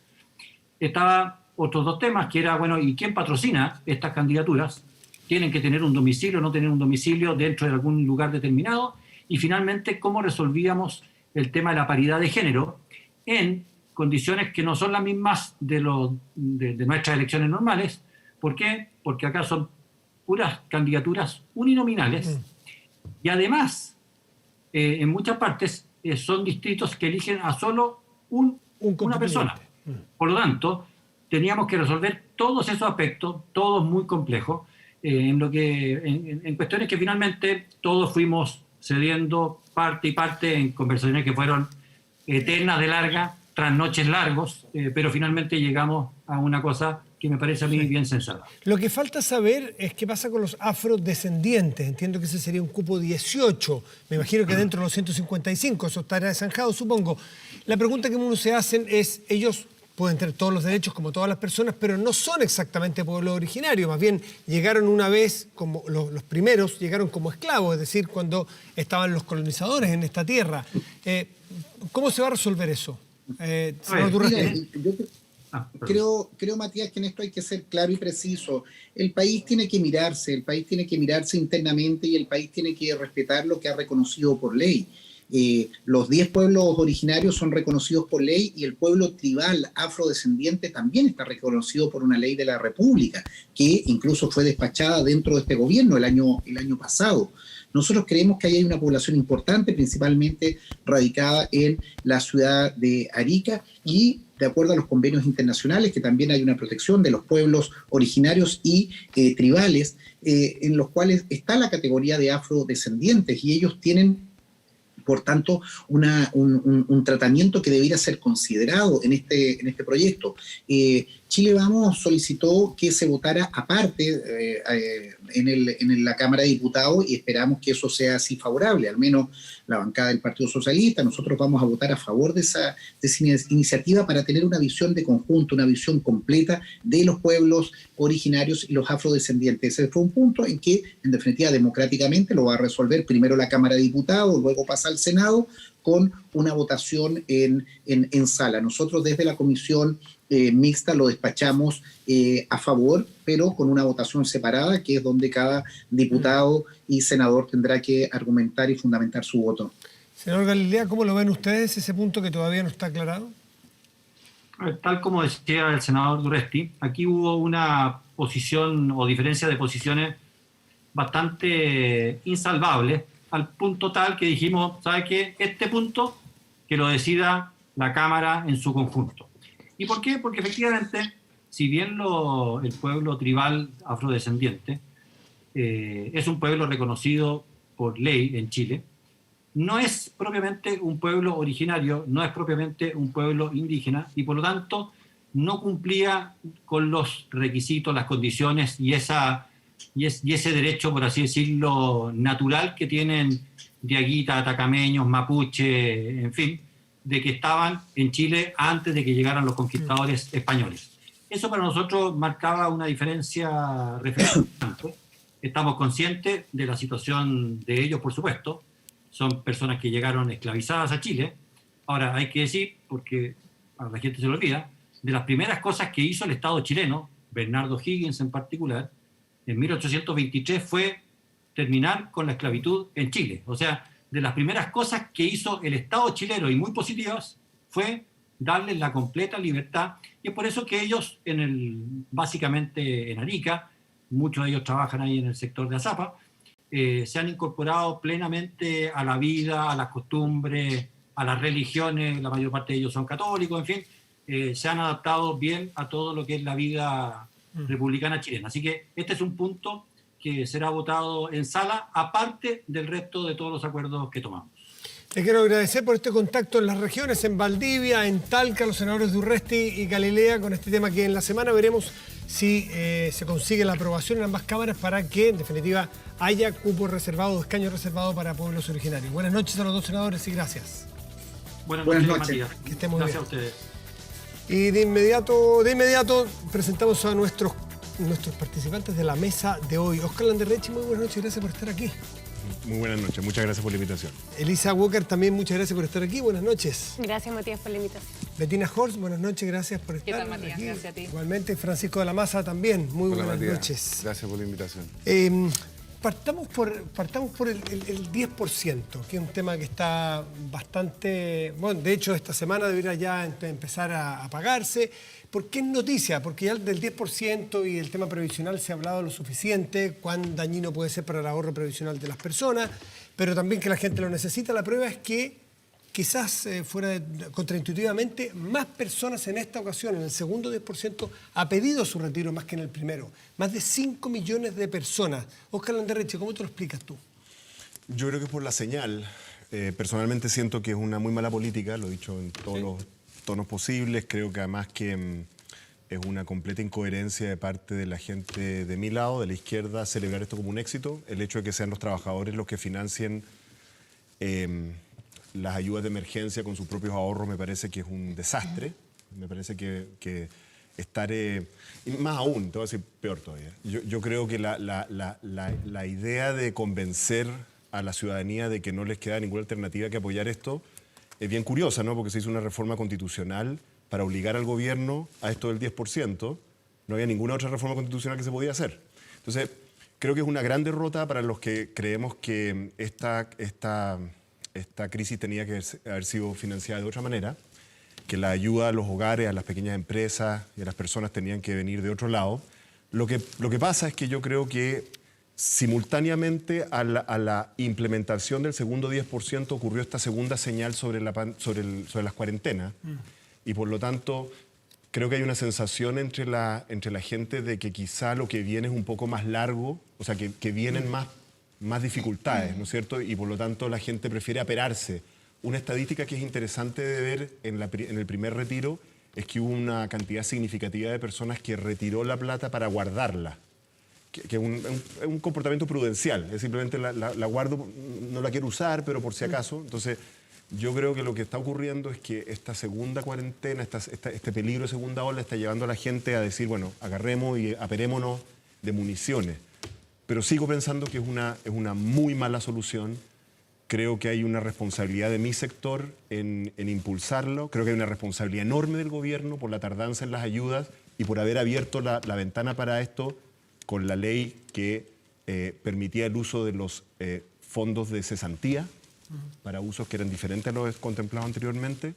Estaban otros dos temas, que era, ¿y quién patrocina estas candidaturas? ¿Tienen que tener un domicilio o no tener un domicilio dentro de algún lugar determinado? Y finalmente, ¿cómo resolvíamos el tema de la paridad de género en condiciones que no son las mismas de nuestras elecciones normales? ¿Por qué? Porque acá son puras candidaturas uninominales y además en muchas partes son distritos que eligen a solo una persona. Por lo tanto, teníamos que resolver todos esos aspectos, todos muy complejos, en cuestiones que finalmente todos fuimos cediendo parte y parte en conversaciones que fueron eternas de larga, tras noches largos, pero finalmente llegamos a una cosa que me parece a mí bien sensata. Lo que falta saber es qué pasa con los afrodescendientes. Entiendo que ese sería un cupo 18. Me imagino que dentro de los 155, eso estará zanjado, supongo. La pregunta que uno se hace es, ellos pueden tener todos los derechos como todas las personas, pero no son exactamente pueblo originario. Más bien, llegaron una vez, como los primeros, llegaron como esclavos, es decir, cuando estaban los colonizadores en esta tierra. ¿Cómo se va a resolver eso? Creo, Matías, que en esto hay que ser claro y preciso. El país tiene que mirarse internamente y el país tiene que respetar lo que ha reconocido por ley. Los 10 pueblos originarios son reconocidos por ley y el pueblo tribal afrodescendiente también está reconocido por una ley de la República, que incluso fue despachada dentro de este gobierno el año pasado. Nosotros creemos que ahí hay una población importante, principalmente radicada en la ciudad de Arica, y de acuerdo a los convenios internacionales, que también hay una protección de los pueblos originarios y tribales, en los cuales está la categoría de afrodescendientes, y ellos tienen, por tanto, un tratamiento que debiera ser considerado en este proyecto. Chile Vamos solicitó que se votara aparte en la Cámara de Diputados y esperamos que eso sea así favorable, al menos la bancada del Partido Socialista. Nosotros vamos a votar a favor de esa iniciativa para tener una visión de conjunto, una visión completa de los pueblos originarios y los afrodescendientes. Ese fue un punto en que, en definitiva, democráticamente lo va a resolver primero la Cámara de Diputados, luego pasa al Senado con una votación en sala. Nosotros desde la comisión mixta lo despachamos a favor, pero con una votación separada, que es donde cada diputado y senador tendrá que argumentar y fundamentar su voto. Senador Galilea, ¿cómo lo ven ustedes ese punto que todavía no está aclarado? Tal como decía el senador Duresti, aquí hubo una posición o diferencia de posiciones bastante insalvable, al punto tal que dijimos, ¿sabe qué? Este punto que lo decida la Cámara en su conjunto. ¿Y por qué? Porque efectivamente, si bien el pueblo tribal afrodescendiente es un pueblo reconocido por ley en Chile, no es propiamente un pueblo originario, no es propiamente un pueblo indígena, y por lo tanto no cumplía con los requisitos, las condiciones y ese derecho, por así decirlo, natural que tienen diaguita, atacameños, mapuche, en fin, de que estaban en Chile antes de que llegaran los conquistadores españoles. Eso para nosotros marcaba una diferencia refrescante. Estamos conscientes de la situación de ellos, por supuesto. Son personas que llegaron esclavizadas a Chile. Ahora, hay que decir, porque a la gente se lo olvida, de las primeras cosas que hizo el Estado chileno, Bernardo Higgins en particular, en 1823 fue terminar con la esclavitud en Chile. O sea, de las primeras cosas que hizo el Estado chileno, y muy positivas, fue darles la completa libertad. Y es por eso que ellos, básicamente en Arica, muchos de ellos trabajan ahí en el sector de Azapa, se han incorporado plenamente a la vida, a las costumbres, a las religiones. La mayor parte de ellos son católicos, en fin, se han adaptado bien a todo lo que es la vida republicana chilena. Así que este es un punto que será votado en sala, aparte del resto de todos los acuerdos que tomamos. Les quiero agradecer por este contacto en las regiones, en Valdivia, en Talca, los senadores de Urresti y Galilea, con este tema que en la semana veremos si se consigue la aprobación en ambas cámaras para que, en definitiva, haya cupos reservados, escaños reservados para pueblos originarios. Buenas noches a los dos senadores y gracias. Buenas noches, Matías. Que estén muy gracias bien. A ustedes. Y de inmediato presentamos a nuestros participantes de la mesa de hoy. Oscar Landerrechi, muy buenas noches, gracias por estar aquí. Muy buenas noches, muchas gracias por la invitación. Elisa Walker, también muchas gracias por estar aquí, buenas noches. Gracias, Matías, por la invitación. Bettina Horst, buenas noches, gracias por estar ¿Qué tal, Matías? aquí. Gracias a ti. Igualmente, Francisco de la Maza también, muy Hola, buenas Matías. noches. Gracias por la invitación. Partamos por el 10%, que es un tema que está bastante... Bueno, de hecho, esta semana debería ya empezar a pagarse, porque es noticia, porque ya del 10% y el tema previsional se ha hablado lo suficiente, cuán dañino puede ser para el ahorro previsional de las personas, pero también que la gente lo necesita. La prueba es que quizás contraintuitivamente más personas en esta ocasión, en el segundo 10%, ha pedido su retiro más que en el primero. Más de 5 millones de personas. Oscar Landerreche, ¿cómo te lo explicas tú? Yo creo que es por la señal. Personalmente siento que es una muy mala política, lo he dicho en todos los tonos posibles. Creo que además que es una completa incoherencia de parte de la gente de mi lado, de la izquierda, celebrar esto como un éxito. El hecho de que sean los trabajadores los que financien las ayudas de emergencia con sus propios ahorros me parece que es un desastre. Me parece que estaré... Y más aún, te voy a decir peor todavía. Yo creo que la idea de convencer a la ciudadanía de que no les queda ninguna alternativa que apoyar esto es bien curiosa, ¿no? Porque se hizo una reforma constitucional para obligar al gobierno a esto del 10%. No había ninguna otra reforma constitucional que se podía hacer. Entonces, creo que es una gran derrota para los que creemos que esta crisis tenía que haber sido financiada de otra manera, que la ayuda a los hogares, a las pequeñas empresas y a las personas tenían que venir de otro lado. Lo que pasa es que yo creo que simultáneamente a la implementación del segundo 10% ocurrió esta segunda señal sobre las cuarentenas y por lo tanto creo que hay una sensación entre la gente de que quizá lo que viene es un poco más largo, o sea, que vienen más dificultades, ¿no es cierto? Y por lo tanto la gente prefiere aperarse. Una estadística que es interesante de ver en el primer retiro es que hubo una cantidad significativa de personas que retiró la plata para guardarla, que es un comportamiento prudencial, es simplemente la guardo, no la quiero usar, pero por si acaso. Entonces yo creo que lo que está ocurriendo es que esta segunda cuarentena, este peligro de segunda ola está llevando a la gente a decir, bueno, agarremos y aperémonos de municiones. Pero sigo pensando que es una muy mala solución. Creo que hay una responsabilidad de mi sector en impulsarlo. Creo que hay una responsabilidad enorme del gobierno por la tardanza en las ayudas y por haber abierto la ventana para esto con la ley que permitía el uso de los fondos de cesantía para usos que eran diferentes a los contemplados anteriormente.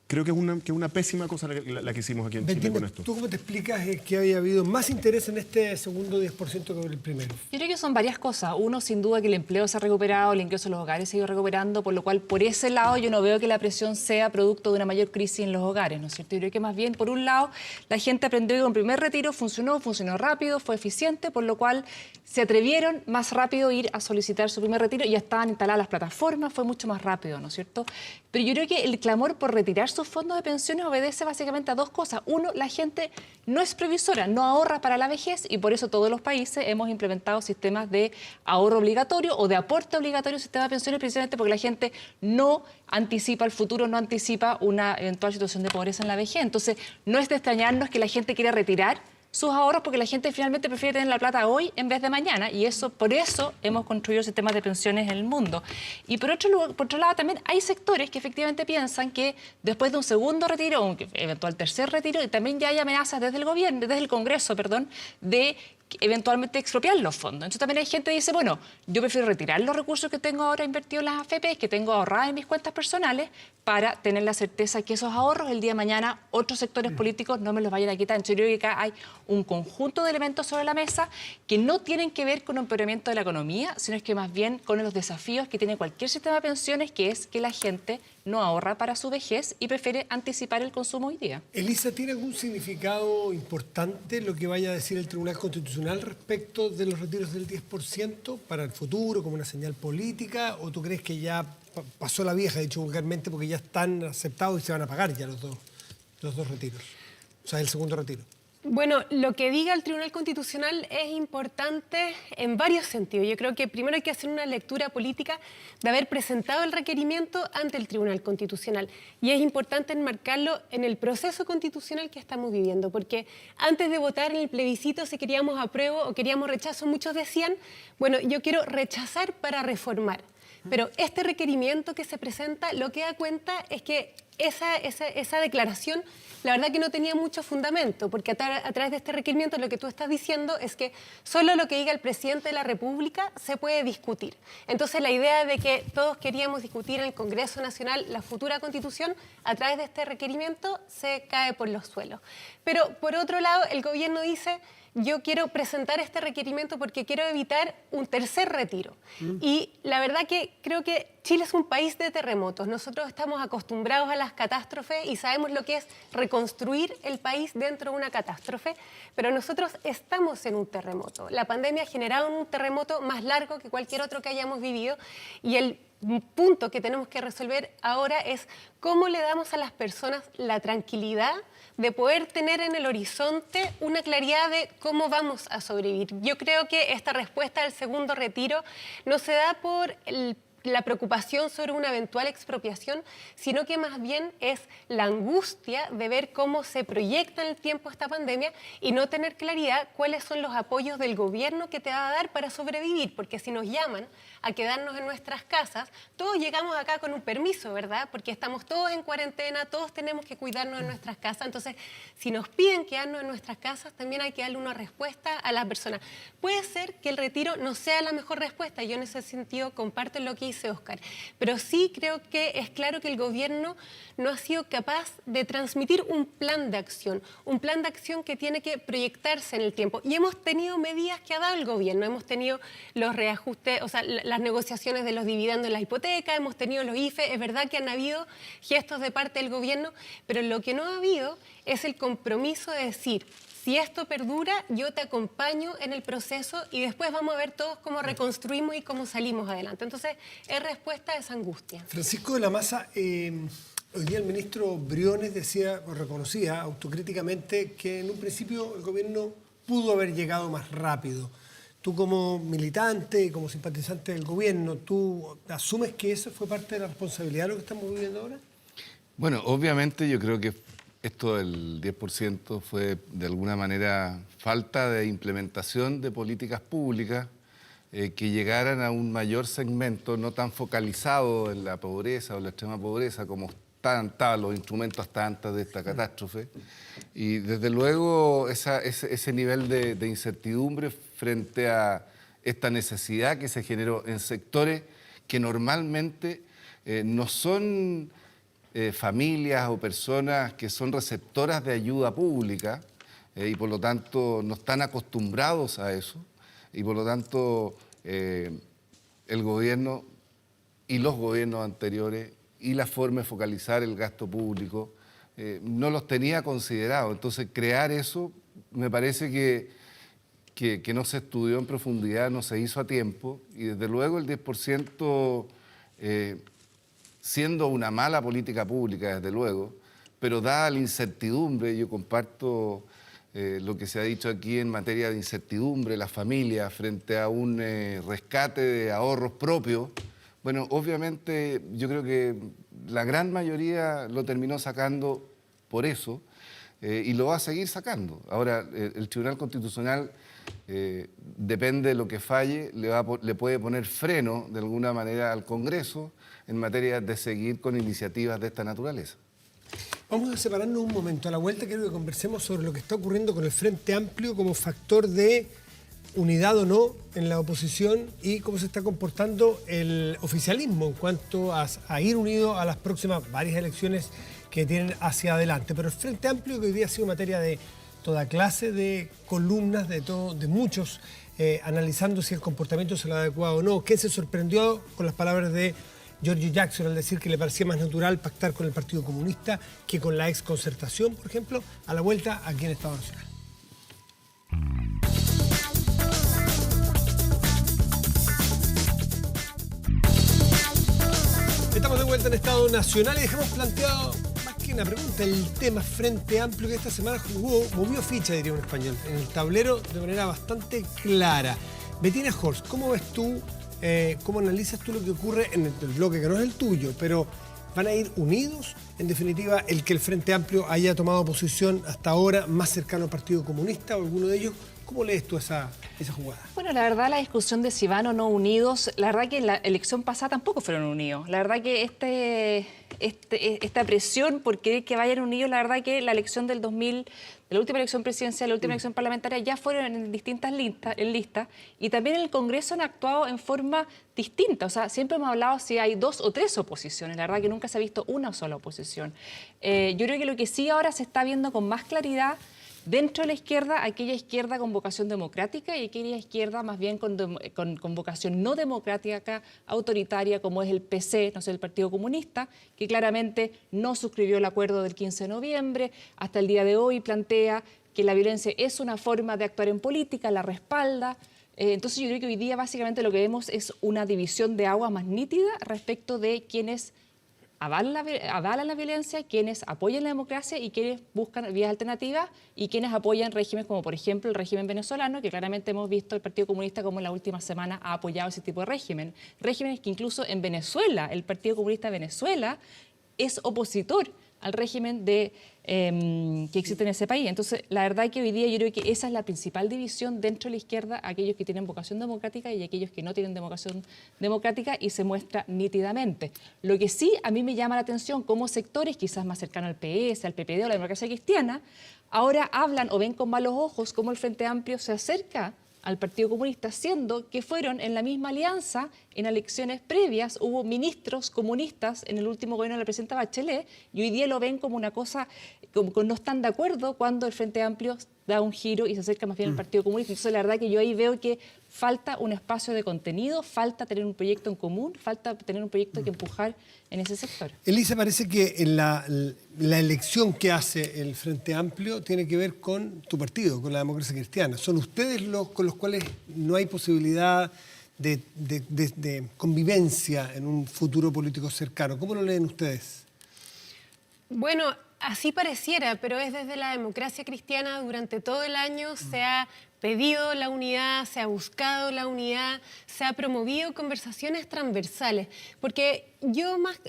Creo que es una pésima cosa la que hicimos aquí en Chile con esto. ¿Tú cómo te explicas que haya habido más interés en este segundo 10% que en el primero? Yo creo que son varias cosas. Uno, sin duda, que el empleo se ha recuperado, el ingreso a los hogares se ha ido recuperando, por lo cual, por ese lado, yo no veo que la presión sea producto de una mayor crisis en los hogares, ¿no es cierto? Yo creo que más bien, por un lado, la gente aprendió que con el primer retiro funcionó rápido, fue eficiente, por lo cual se atrevieron más rápido a ir a solicitar su primer retiro y ya estaban instaladas las plataformas, fue mucho más rápido, ¿no es cierto? Pero yo creo que el clamor por retirar sus fondos de pensiones obedece básicamente a dos cosas. Uno, la gente no es previsora, no ahorra para la vejez y por eso todos los países hemos implementado sistemas de ahorro obligatorio o de aporte obligatorio al sistema de pensiones, precisamente porque la gente no anticipa el futuro, no anticipa una eventual situación de pobreza en la vejez. Entonces, no es de extrañarnos que la gente quiera retirar sus ahorros porque la gente finalmente prefiere tener la plata hoy en vez de mañana y por eso hemos construido sistemas de pensiones en el mundo. Y por otro lado también hay sectores que efectivamente piensan que después de un segundo retiro o un eventual tercer retiro y también ya hay amenazas desde el gobierno, desde el Congreso, de eventualmente expropiar los fondos. Entonces también hay gente que dice, bueno, yo prefiero retirar los recursos que tengo ahora invertidos en las AFPs, que tengo ahorradas en mis cuentas personales, para tener la certeza que esos ahorros el día de mañana otros sectores políticos no me los vayan a quitar. Entonces yo creo que acá hay un conjunto de elementos sobre la mesa que no tienen que ver con un empeoramiento de la economía, sino es que más bien con los desafíos que tiene cualquier sistema de pensiones, que es que la gente no ahorra para su vejez y prefiere anticipar el consumo hoy día. Elisa, ¿tiene algún significado importante lo que vaya a decir el Tribunal Constitucional respecto de los retiros del 10% para el futuro, como una señal política? ¿O tú crees que ya pasó la vieja, dicho vulgarmente, porque ya están aceptados y se van a pagar ya los dos retiros? O sea, el segundo retiro. Bueno, lo que diga el Tribunal Constitucional es importante en varios sentidos. Yo creo que primero hay que hacer una lectura política de haber presentado el requerimiento ante el Tribunal Constitucional. Y es importante enmarcarlo en el proceso constitucional que estamos viviendo, porque antes de votar en el plebiscito, si queríamos apruebo o queríamos rechazo, muchos decían, bueno, yo quiero rechazar para reformar. Pero este requerimiento que se presenta lo que da cuenta es que esa declaración, la verdad que no tenía mucho fundamento, porque a través de este requerimiento lo que tú estás diciendo es que solo lo que diga el presidente de la República se puede discutir. Entonces la idea de que todos queríamos discutir en el Congreso Nacional la futura Constitución, a través de este requerimiento se cae por los suelos. Pero por otro lado, el gobierno dice, yo quiero presentar este requerimiento porque quiero evitar un tercer retiro. Y la verdad que creo que Chile es un país de terremotos. Nosotros estamos acostumbrados a las catástrofes y sabemos lo que es reconstruir el país dentro de una catástrofe, pero nosotros estamos en un terremoto. La pandemia ha generado un terremoto más largo que cualquier otro que hayamos vivido, y el punto que tenemos que resolver ahora es cómo le damos a las personas la tranquilidad de poder tener en el horizonte una claridad de cómo vamos a sobrevivir. Yo creo que esta respuesta del segundo retiro no se da por la preocupación sobre una eventual expropiación, sino que más bien es la angustia de ver cómo se proyecta en el tiempo esta pandemia y no tener claridad cuáles son los apoyos del gobierno que te va a dar para sobrevivir, porque si nos llaman a quedarnos en nuestras casas, todos llegamos acá con un permiso, ¿verdad? Porque estamos todos en cuarentena, todos tenemos que cuidarnos en nuestras casas. Entonces, si nos piden quedarnos en nuestras casas, también hay que darle una respuesta a las personas. Puede ser que el retiro no sea la mejor respuesta, yo en ese sentido comparto lo que dice Óscar, pero sí creo que es claro que el gobierno no ha sido capaz de transmitir un plan de acción que tiene que proyectarse en el tiempo. Y hemos tenido medidas que ha dado el gobierno, hemos tenido los reajustes, o sea, las negociaciones de los dividendos en la hipoteca, hemos tenido los IFE, es verdad que han habido gestos de parte del gobierno, pero lo que no ha habido es el compromiso de decir, si esto perdura, yo te acompaño en el proceso y después vamos a ver todos cómo reconstruimos y cómo salimos adelante. Entonces, es respuesta a esa angustia. Francisco de la Maza, hoy día el ministro Briones decía, o reconocía autocríticamente, que en un principio el gobierno pudo haber llegado más rápido. Tú como militante, como simpatizante del gobierno, ¿tú asumes que eso fue parte de la responsabilidad de lo que estamos viviendo ahora? Bueno, obviamente yo creo que esto del 10% fue de alguna manera falta de implementación de políticas públicas que llegaran a un mayor segmento, no tan focalizado en la pobreza o la extrema pobreza como estaban los instrumentos hasta antes de esta catástrofe. Y desde luego ese nivel de incertidumbre frente a esta necesidad que se generó en sectores que normalmente no son familias o personas que son receptoras de ayuda pública y por lo tanto no están acostumbrados a eso, y por lo tanto el gobierno y los gobiernos anteriores y la forma de focalizar el gasto público no los tenía considerados. Entonces crear eso me parece que no se estudió en profundidad, no se hizo a tiempo, y desde luego el 10%, siendo una mala política pública, desde luego, pero dada la incertidumbre, yo comparto lo que se ha dicho aquí en materia de incertidumbre, las familias frente a un rescate de ahorros propios. Bueno, obviamente yo creo que la gran mayoría lo terminó sacando por eso y lo va a seguir sacando. Ahora, el Tribunal Constitucional, depende de lo que falle, le puede poner freno de alguna manera al Congreso en materia de seguir con iniciativas de esta naturaleza. Vamos a separarnos un momento. A la vuelta quiero que conversemos sobre lo que está ocurriendo con el Frente Amplio como factor de unidad o no en la oposición y cómo se está comportando el oficialismo en cuanto a ir unido a las próximas varias elecciones que tienen hacia adelante. Pero el Frente Amplio, que hoy día ha sido materia de toda clase de columnas, de muchos, analizando si el comportamiento se lo adecuado o no. ¿Quién se sorprendió con las palabras de Giorgio Jackson al decir que le parecía más natural pactar con el Partido Comunista que con la exconcertación, por ejemplo, a la vuelta aquí en Estado Nacional? Estamos de vuelta en Estado Nacional y dejamos planteado, más que una pregunta, el tema Frente Amplio, que esta semana movió ficha, diría un español, en el tablero de manera bastante clara. Bettina Horst, ¿cómo ves tú, cómo analizas tú lo que ocurre en el bloque que no es el tuyo, pero van a ir unidos? En definitiva, el que el Frente Amplio haya tomado posición hasta ahora más cercano al Partido Comunista o alguno de ellos. ¿Cómo lees tú esa jugada? Bueno, la verdad, la discusión de si van o no unidos, la verdad que en la elección pasada tampoco fueron unidos. La verdad que esta presión por querer que vayan unidos, la verdad que la elección del 2000, de la última elección presidencial, la última elección parlamentaria, ya fueron en distintas listas y también en el Congreso han actuado en forma distinta. O sea, siempre hemos hablado si hay 2 o 3 oposiciones. La verdad que nunca se ha visto una sola oposición. Yo creo que lo que sí ahora se está viendo con más claridad dentro de la izquierda, aquella izquierda con vocación democrática y aquella izquierda más bien con vocación no democrática, autoritaria, como es el PC, no sé, el Partido Comunista, que claramente no suscribió el acuerdo del 15 de noviembre, hasta el día de hoy plantea que la violencia es una forma de actuar en política, la respalda. Entonces yo creo que hoy día básicamente lo que vemos es una división de aguas más nítida respecto de quienes avalan la violencia, quienes apoyan la democracia y quienes buscan vías alternativas y quienes apoyan regímenes como por ejemplo el régimen venezolano, que claramente hemos visto el Partido Comunista como en la última semana ha apoyado ese tipo de regímenes que incluso en Venezuela, el Partido Comunista de Venezuela es opositor al régimen que existe en ese país. Entonces, la verdad que hoy día yo creo que esa es la principal división dentro de la izquierda, aquellos que tienen vocación democrática y aquellos que no tienen vocación democrática, y se muestra nítidamente. Lo que sí a mí me llama la atención, como sectores quizás más cercanos al PS, al PPD o a la democracia cristiana, ahora hablan o ven con malos ojos cómo el Frente Amplio se acerca al Partido Comunista, siendo que fueron en la misma alianza en elecciones previas. Hubo ministros comunistas en el último gobierno de la presidenta Bachelet y hoy día lo ven como una cosa, como no están de acuerdo cuando el Frente Amplio da un giro y se acerca más bien al Partido Comunista. Entonces la verdad que yo ahí veo que falta un espacio de contenido, falta tener un proyecto en común, falta tener un proyecto que empujar en ese sector. Elisa, parece que en la elección que hace el Frente Amplio tiene que ver con tu partido, con la democracia cristiana. ¿Son ustedes los con los cuales no hay posibilidad de convivencia en un futuro político cercano? ¿Cómo lo leen ustedes? Bueno, así pareciera, pero es desde la democracia cristiana durante todo el año se ha pedido la unidad, se ha buscado la unidad, se ha promovido conversaciones transversales, porque yo más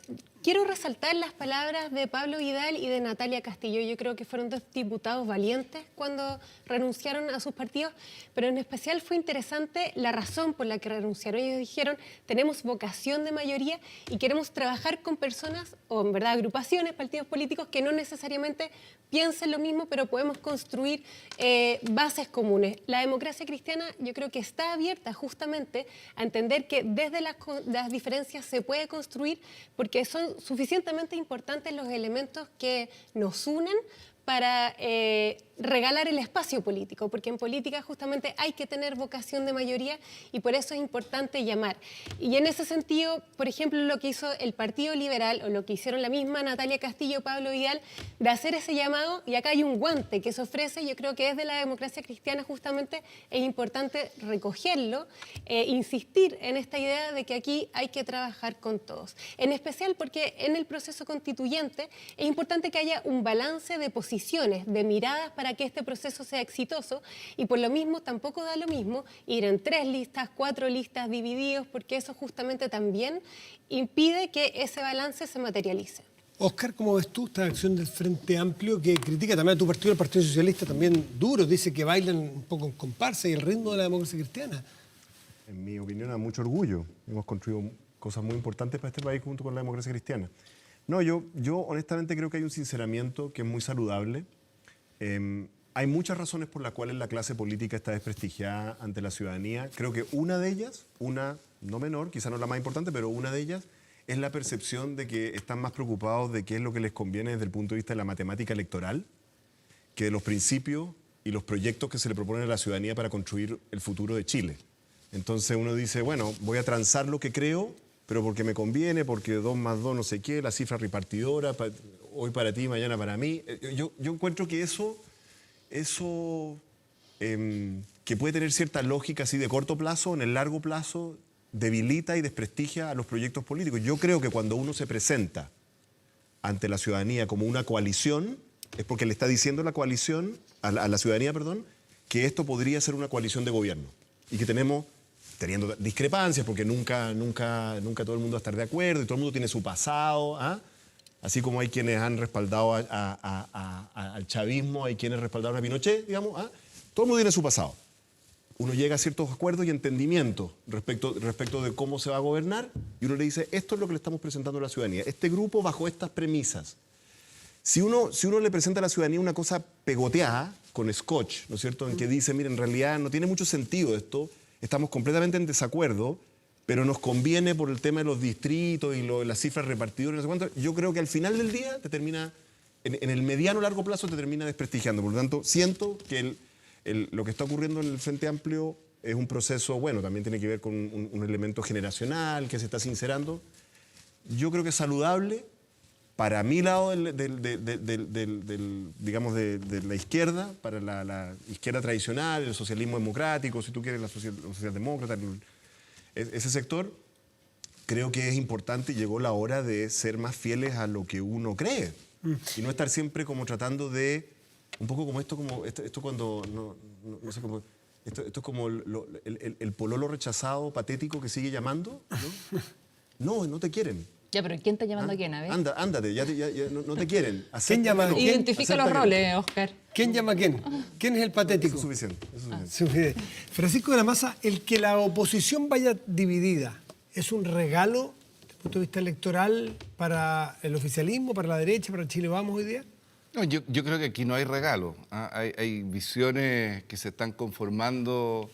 quiero resaltar las palabras de Pablo Vidal y de Natalia Castillo. Yo creo que fueron 2 diputados valientes cuando renunciaron a sus partidos, pero en especial fue interesante la razón por la que renunciaron. Ellos dijeron, tenemos vocación de mayoría y queremos trabajar con personas, o en verdad agrupaciones, partidos políticos que no necesariamente piensen lo mismo, pero podemos construir bases comunes. La democracia cristiana yo creo que está abierta justamente a entender que desde las diferencias se puede construir, porque son suficientemente importantes los elementos que nos unen para regalar el espacio político, porque en política justamente hay que tener vocación de mayoría y por eso es importante llamar. Y en ese sentido, por ejemplo, lo que hizo el Partido Liberal o lo que hicieron la misma Natalia Castillo, Pablo Vidal, de hacer ese llamado, y acá hay un guante que se ofrece, yo creo que desde la democracia cristiana justamente es importante recogerlo, insistir en esta idea de que aquí hay que trabajar con todos. En especial porque en el proceso constituyente es importante que haya un balance de posiciones, de miradas para que este proceso sea exitoso, y por lo mismo tampoco da lo mismo ir en 3 listas, 4 listas divididos, porque eso justamente también impide que ese balance se materialice. Oscar, ¿cómo ves tú esta acción del Frente Amplio que critica también a tu partido, el Partido Socialista, también duro? Dice que bailan un poco en comparsa y el ritmo de la democracia cristiana. En mi opinión, a mucho orgullo. Hemos construido cosas muy importantes para este país junto con la democracia cristiana. No, yo honestamente creo que hay un sinceramiento que es muy saludable. hay muchas razones por las cuales la clase política está desprestigiada ante la ciudadanía. Creo que una de ellas, una no menor, quizá no la más importante, pero una de ellas es la percepción de que están más preocupados de qué es lo que les conviene desde el punto de vista de la matemática electoral que de los principios y los proyectos que se le proponen a la ciudadanía para construir el futuro de Chile. Entonces uno dice, bueno, voy a transar lo que creo, pero porque me conviene, porque 2 más 2 no sé qué, la cifra repartidora, hoy para ti, mañana para mí. Yo encuentro que eso que puede tener cierta lógica así de corto plazo, en el largo plazo, debilita y desprestigia a los proyectos políticos. Yo creo que cuando uno se presenta ante la ciudadanía como una coalición, es porque le está diciendo la coalición, a la ciudadanía, perdón, que esto podría ser una coalición de gobierno y que teniendo discrepancias, porque nunca todo el mundo va a estar de acuerdo y todo el mundo tiene su pasado, ¿ah? Así como hay quienes han respaldado al chavismo, hay quienes respaldaron a Pinochet, digamos, ¿ah? Todo el mundo tiene su pasado. Uno llega a ciertos acuerdos y entendimientos respecto de cómo se va a gobernar y uno le dice, esto es lo que le estamos presentando a la ciudadanía, este grupo bajo estas premisas. Si uno le presenta a la ciudadanía una cosa pegoteada, con scotch, ¿no es cierto?, en que dice, mire, en realidad no tiene mucho sentido esto, estamos completamente en desacuerdo, pero nos conviene por el tema de los distritos y las cifras repartidoras, no sé cuánto, yo creo que al final del día te termina, en el mediano o largo plazo te termina desprestigiando. Por lo tanto, siento que lo que está ocurriendo en el Frente Amplio es un proceso, bueno, también tiene que ver con un elemento generacional que se está sincerando. Yo creo que es saludable. Para mi lado, digamos, de la izquierda, para la izquierda tradicional, el socialismo democrático, si tú quieres, los socialdemócratas, ese sector, creo que es importante y llegó la hora de ser más fieles a lo que uno cree y no estar siempre como tratando de, un poco como esto cuando, no sé cómo, esto es como el pololo rechazado patético que sigue llamando, ¿no? No te quieren. Ya, pero ¿quién está llamando a quién? A ver. Ándate, ya no te quieren. ¿Quién llama a quién? Identifica los roles, Oscar. ¿Quién llama a quién? ¿Quién es el patético? Eso es suficiente. Suficiente. Francisco de la Maza, el que la oposición vaya dividida, ¿es un regalo desde el punto de vista electoral para el oficialismo, para la derecha, para Chile Vamos hoy día? No, yo creo que aquí no hay regalo. Hay visiones que se están conformando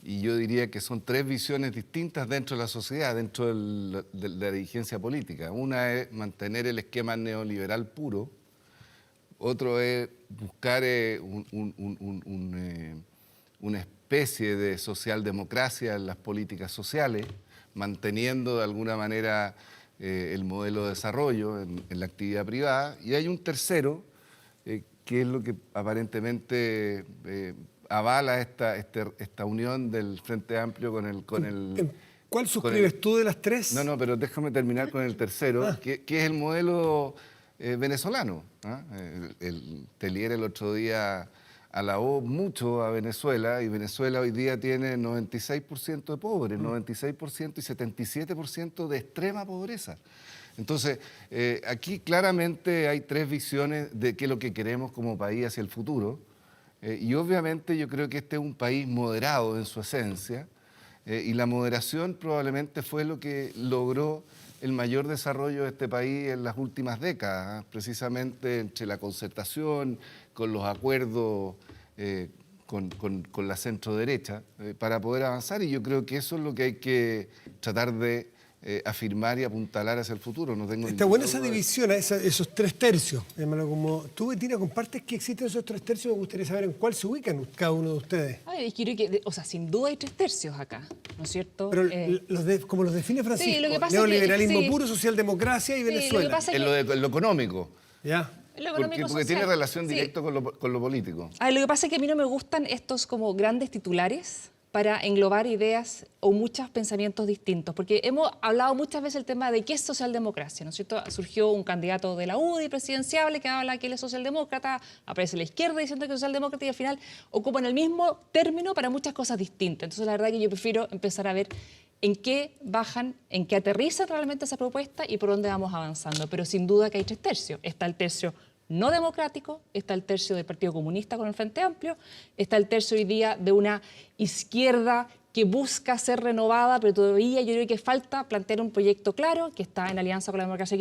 y yo diría que son 3 visiones distintas dentro de la sociedad, dentro de la dirigencia política. Una es mantener el esquema neoliberal puro, otro es buscar una especie de socialdemocracia en las políticas sociales, manteniendo de alguna manera el modelo de desarrollo en la actividad privada. Y hay un tercero, que es lo que aparentemente avala esta unión del Frente Amplio con el ¿Cuál suscribes tú de las 3? No, pero déjame terminar con el tercero, que es el modelo venezolano. El Telier el otro día alabó mucho a Venezuela y Venezuela hoy día tiene 96% de pobres, 96% y 77% de extrema pobreza. Entonces, aquí claramente hay 3 visiones de qué es lo que queremos como país hacia el futuro. Y obviamente yo creo que este es un país moderado en su esencia y la moderación probablemente fue lo que logró el mayor desarrollo de este país en las últimas décadas, precisamente entre la concertación, con los acuerdos con la centro-derecha, para poder avanzar. Y yo creo que eso es lo que hay que tratar de afirmar y apuntalar hacia el futuro. No tengo Está buena esa división, esos 3 tercios. Hermano, como tú, Bettina, compartes que existen esos 3 tercios, me gustaría saber en cuál se ubican cada uno de ustedes. Ay, creo que, o sea, sin duda hay 3 tercios acá, ¿no es cierto? Pero como los define Francisco, sí, lo que pasa neoliberalismo es que, puro, socialdemocracia y Venezuela. Lo que pasa es en lo económico. Ya. Porque tiene relación directa con lo político. Lo que pasa es que a mí no me gustan estos como grandes titulares para englobar ideas o muchos pensamientos distintos, porque hemos hablado muchas veces el tema de qué es socialdemocracia, ¿no es cierto? Surgió un candidato de la UDI presidenciable que habla que él es socialdemócrata, aparece la izquierda diciendo que es socialdemócrata y al final ocupan el mismo término para muchas cosas distintas. Entonces la verdad que yo prefiero empezar a ver en qué bajan, en qué aterriza realmente esa propuesta y por dónde vamos avanzando. Pero sin duda que hay 3 tercios. Está el tercio no democrático, está el tercio del Partido Comunista con el Frente Amplio, está el tercio hoy día de una izquierda que busca ser renovada, pero todavía yo creo que falta plantear un proyecto claro que está en alianza con la democracia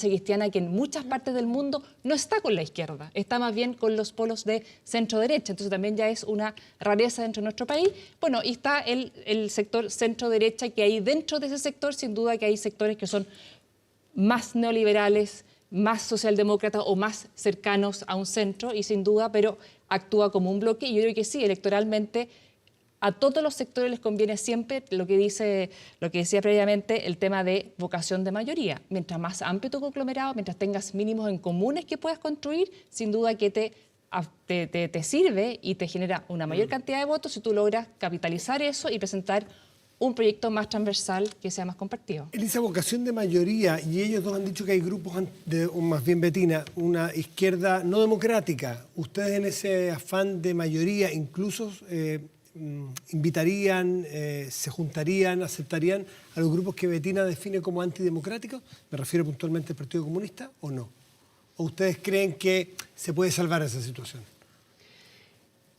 cristiana que en muchas partes del mundo no está con la izquierda, está más bien con los polos de centro-derecha, entonces también ya es una rareza dentro de nuestro país. Bueno, y está el sector centro-derecha, que hay dentro de ese sector, sin duda que hay sectores que son más neoliberales, más socialdemócratas o más cercanos a un centro, y sin duda, pero actúa como un bloque, y yo creo que sí, electoralmente, a todos los sectores les conviene siempre lo que decía previamente, el tema de vocación de mayoría. Mientras más amplio tu conglomerado, mientras tengas mínimos en comunes que puedas construir, sin duda que te sirve y te genera una mayor cantidad de votos si tú logras capitalizar eso y presentar un proyecto más transversal que sea más compartido. En esa vocación de mayoría, y ellos dos han dicho que hay grupos, o más bien Bettina, una izquierda no democrática. ¿Ustedes en ese afán de mayoría incluso invitarían, se juntarían, aceptarían a los grupos que Bettina define como antidemocráticos? Me refiero puntualmente al Partido Comunista, ¿o no? ¿O ustedes creen que se puede salvar esa situación?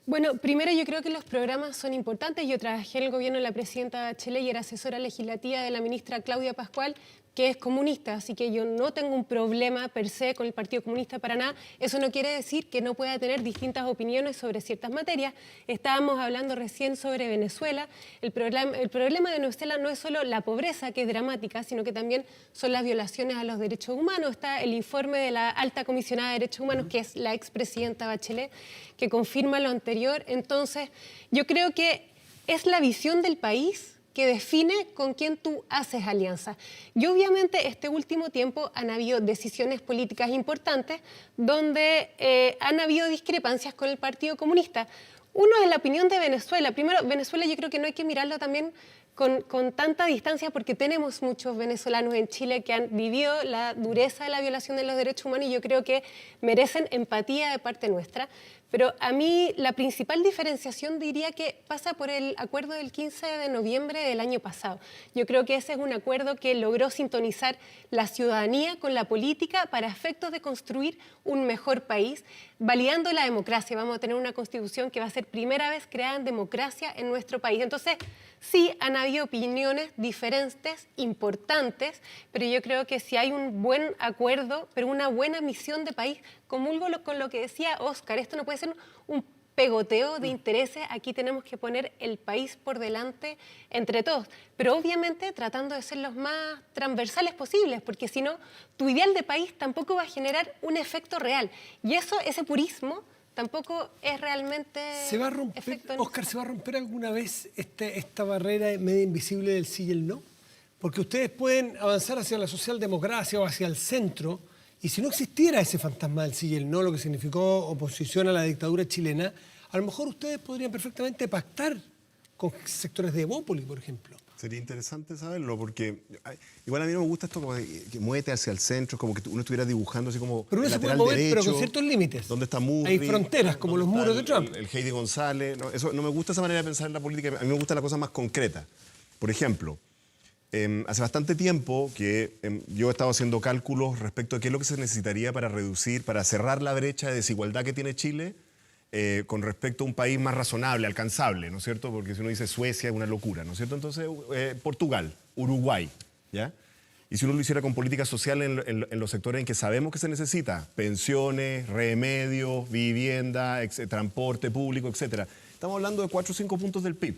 Bueno, primero yo creo que los programas son importantes. Yo trabajé en el gobierno de la presidenta Bachelet y era asesora legislativa de la ministra Claudia Pascual, que es comunista, así que yo no tengo un problema per se con el Partido Comunista para nada. Eso no quiere decir que no pueda tener distintas opiniones sobre ciertas materias. Estábamos hablando recién sobre Venezuela. El problema de Venezuela no es solo la pobreza, que es dramática, sino que también son las violaciones a los derechos humanos. Está el informe de la alta comisionada de derechos humanos, que es la expresidenta Bachelet, que confirma lo anterior. Entonces, yo creo que es la visión del país que define con quién tú haces alianza. Y obviamente este último tiempo han habido decisiones políticas importantes donde han habido discrepancias con el Partido Comunista. Uno es la opinión de Venezuela. Primero, Venezuela yo creo que no hay que mirarlo también con tanta distancia, porque tenemos muchos venezolanos en Chile que han vivido la dureza de la violación de los derechos humanos y yo creo que merecen empatía de parte nuestra. Pero a mí la principal diferenciación diría que pasa por el acuerdo del 15 de noviembre del año pasado. Yo creo que ese es un acuerdo que logró sintonizar la ciudadanía con la política para efectos de construir un mejor país, validando la democracia. Vamos a tener una constitución que va a ser primera vez creada en democracia en nuestro país. Entonces, sí, han habido opiniones diferentes, importantes, pero yo creo que si hay un buen acuerdo, pero una buena misión de país, comulgo con lo que decía Óscar, esto no puede ser un pegoteo de intereses, aquí tenemos que poner el país por delante entre todos, pero obviamente tratando de ser los más transversales posibles, porque si no, tu ideal de país tampoco va a generar un efecto real, y ese purismo tampoco es realmente... ¿Se va a romper, Óscar, ¿se va a romper alguna vez esta barrera media invisible del sí y el no? Porque ustedes pueden avanzar hacia la socialdemocracia o hacia el centro, y si no existiera ese fantasma del sí y el no, lo que significó oposición a la dictadura chilena, a lo mejor ustedes podrían perfectamente pactar con sectores de Evópoli, por ejemplo. Sería interesante saberlo, porque igual a mí no me gusta esto como que muévete hacia el centro, como que uno estuviera dibujando así como pero uno se puede mover, derecho, pero con ciertos límites. ¿Dónde está Murri? Hay fronteras, como los muros de Trump. El Heidi González. No, eso, no me gusta esa manera de pensar en la política. A mí me gusta la cosa más concreta. Por ejemplo, hace bastante tiempo que yo he estado haciendo cálculos respecto a qué es lo que se necesitaría para reducir, para cerrar la brecha de desigualdad que tiene Chile con respecto a un país más razonable, alcanzable, ¿no es cierto? Porque si uno dice Suecia es una locura, ¿no es cierto? Entonces, Portugal, Uruguay, ¿ya? Y si uno lo hiciera con política social en los sectores en que sabemos que se necesita, pensiones, remedios, vivienda, transporte público, etc. Estamos hablando de 4 o 5 puntos del PIB.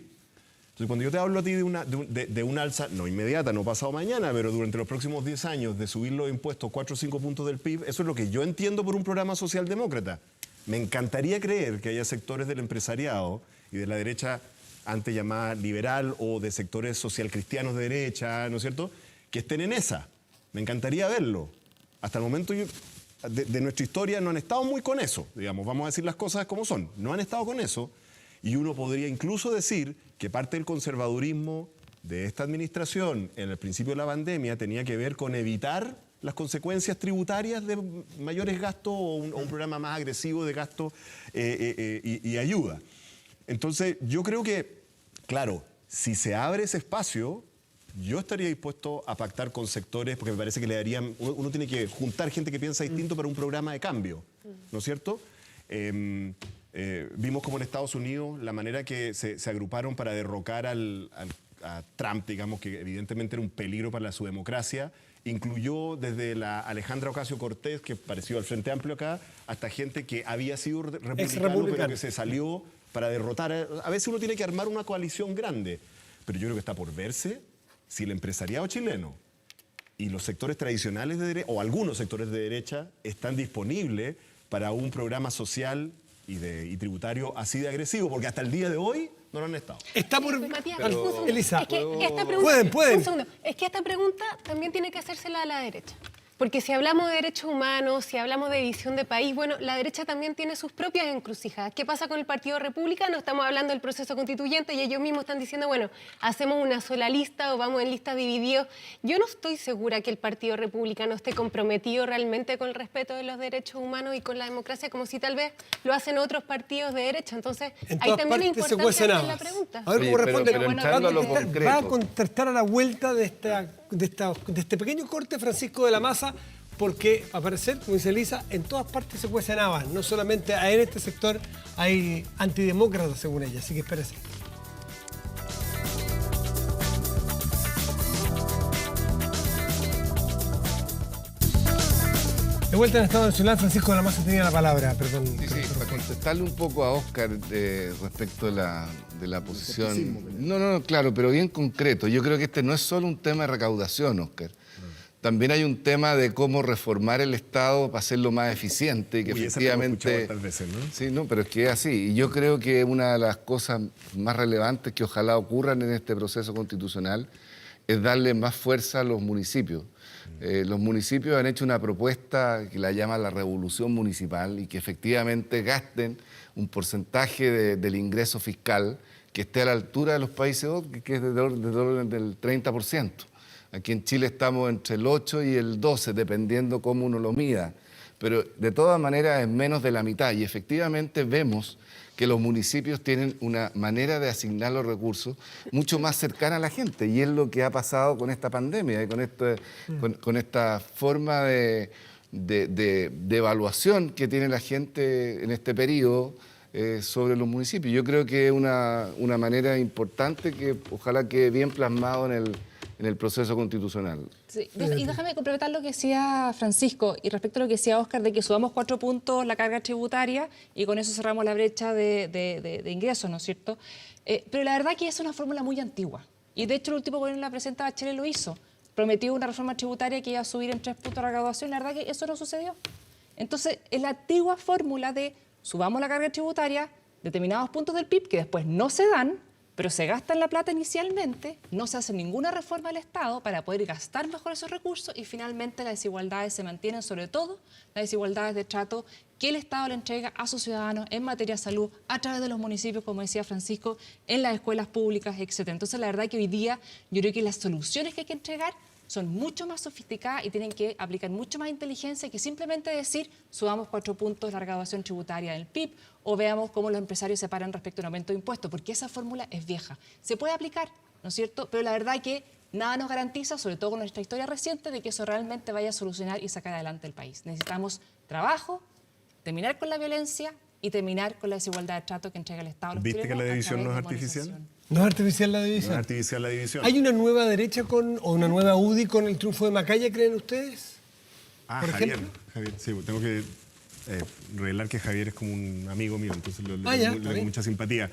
Entonces, cuando yo te hablo a ti de una alza, no inmediata, no pasado mañana, pero durante los próximos 10 años, de subir los impuestos 4 o 5 puntos del PIB, eso es lo que yo entiendo por un programa socialdemócrata. Me encantaría creer que haya sectores del empresariado y de la derecha antes llamada liberal o de sectores socialcristianos de derecha, ¿no es cierto?, que estén en esa. Me encantaría verlo. Hasta el momento de nuestra historia no han estado muy con eso, digamos, vamos a decir las cosas como son. No han estado con eso y uno podría incluso decir que parte del conservadurismo de esta administración en el principio de la pandemia tenía que ver con evitar las consecuencias tributarias de mayores gastos o un programa más agresivo de gasto y ayuda. Entonces, yo creo que, claro, si se abre ese espacio, yo estaría dispuesto a pactar con sectores, porque me parece que le darían... Uno tiene que juntar gente que piensa distinto para un programa de cambio, ¿no es cierto? Vimos como en Estados Unidos la manera que se agruparon para derrocar a Trump, digamos, que evidentemente era un peligro para su democracia, incluyó desde la Alejandra Ocasio-Cortez, que pareció al Frente Amplio acá, hasta gente que había sido republicano, pero que se salió para derrotar. A veces uno tiene que armar una coalición grande, pero yo creo que está por verse si el empresariado chileno y los sectores tradicionales de derecha, o algunos sectores de derecha, están disponibles para un programa social y tributario así de agresivo, porque hasta el día de hoy no lo han estado. Está por... Matías, Pero... un segundo. Elisa, es que esta pregunta, pueden. Un segundo. Es que esta pregunta también tiene que hacérsela a la derecha. Porque si hablamos de derechos humanos, si hablamos de visión de país, bueno, la derecha también tiene sus propias encrucijadas. ¿Qué pasa con el Partido Republicano? Estamos hablando del proceso constituyente y ellos mismos están diciendo, bueno, hacemos una sola lista o vamos en listas divididos. Yo no estoy segura que el Partido Republicano esté comprometido realmente con el respeto de los derechos humanos y con la democracia, como si tal vez lo hacen otros partidos de derecha. Entonces, ahí también es importante hacer la pregunta. A ver cómo responde. Pero entrando a lo concreto. Va a contestar a la vuelta de este pequeño corte Francisco de la Maza, porque, a parecer, como dice Elisa, en todas partes se cuecen habas. No solamente en este sector hay antidemócratas, según ella. Así que espérese. De vuelta en Estado Nacional, Francisco de la Maza tenía la palabra. Perdón. Sí, para contestarle un poco a Óscar respecto de la posición. No, claro, pero bien concreto. Yo creo que este no es solo un tema de recaudación, Óscar. También hay un tema de cómo reformar el Estado para hacerlo más eficiente y que efectivamente... Tal vez, ¿no? Sí, no, pero es que es así. Y yo creo que una de las cosas más relevantes que ojalá ocurran en este proceso constitucional es darle más fuerza a los municipios. Los municipios han hecho una propuesta que la llama la revolución municipal y que efectivamente gasten un porcentaje del ingreso fiscal que esté a la altura de los países que es del orden del 30%. Aquí en Chile estamos entre el 8 y el 12, dependiendo cómo uno lo mida. Pero de todas maneras es menos de la mitad. Y efectivamente vemos que los municipios tienen una manera de asignar los recursos mucho más cercana a la gente. Y es lo que ha pasado con esta pandemia y con esta forma de evaluación que tiene la gente en este periodo sobre los municipios. Yo creo que es una manera importante que ojalá quede bien plasmado en el proceso constitucional. Sí. Y déjame complementar lo que decía Francisco y respecto a lo que decía Óscar de que subamos 4 puntos la carga tributaria y con eso cerramos la brecha de ingresos, ¿no es cierto? Pero la verdad que es una fórmula muy antigua y de hecho el último gobierno de la presidenta Bachelet lo hizo. Prometió una reforma tributaria que iba a subir en 3 puntos la recaudación y la verdad que eso no sucedió. Entonces, es la antigua fórmula de subamos la carga tributaria, determinados puntos del PIB que después no se dan, pero se gastan la plata inicialmente, no se hace ninguna reforma al Estado para poder gastar mejor esos recursos y finalmente las desigualdades se mantienen, sobre todo las desigualdades de trato que el Estado le entrega a sus ciudadanos en materia de salud a través de los municipios, como decía Francisco, en las escuelas públicas, etc. Entonces, la verdad que hoy día yo creo que las soluciones que hay que entregar son mucho más sofisticadas y tienen que aplicar mucho más inteligencia que simplemente decir subamos 4 puntos la recaudación tributaria del PIB o veamos cómo los empresarios se paran respecto a un aumento de impuestos, porque esa fórmula es vieja. Se puede aplicar, ¿no es cierto? Pero la verdad que nada nos garantiza, sobre todo con nuestra historia reciente, de que eso realmente vaya a solucionar y sacar adelante el país. Necesitamos trabajo, terminar con la violencia y terminar con la desigualdad de trato que entrega el Estado a los ¿Viste que la división no es artificial? artificial? No es artificial la división. No es artificial la división. ¿Hay una nueva derecha o una nueva UDI con el triunfo de Macaya, creen ustedes? Por Javier, sí, tengo que revelar que Javier es como un amigo mío, entonces le tengo mucha simpatía.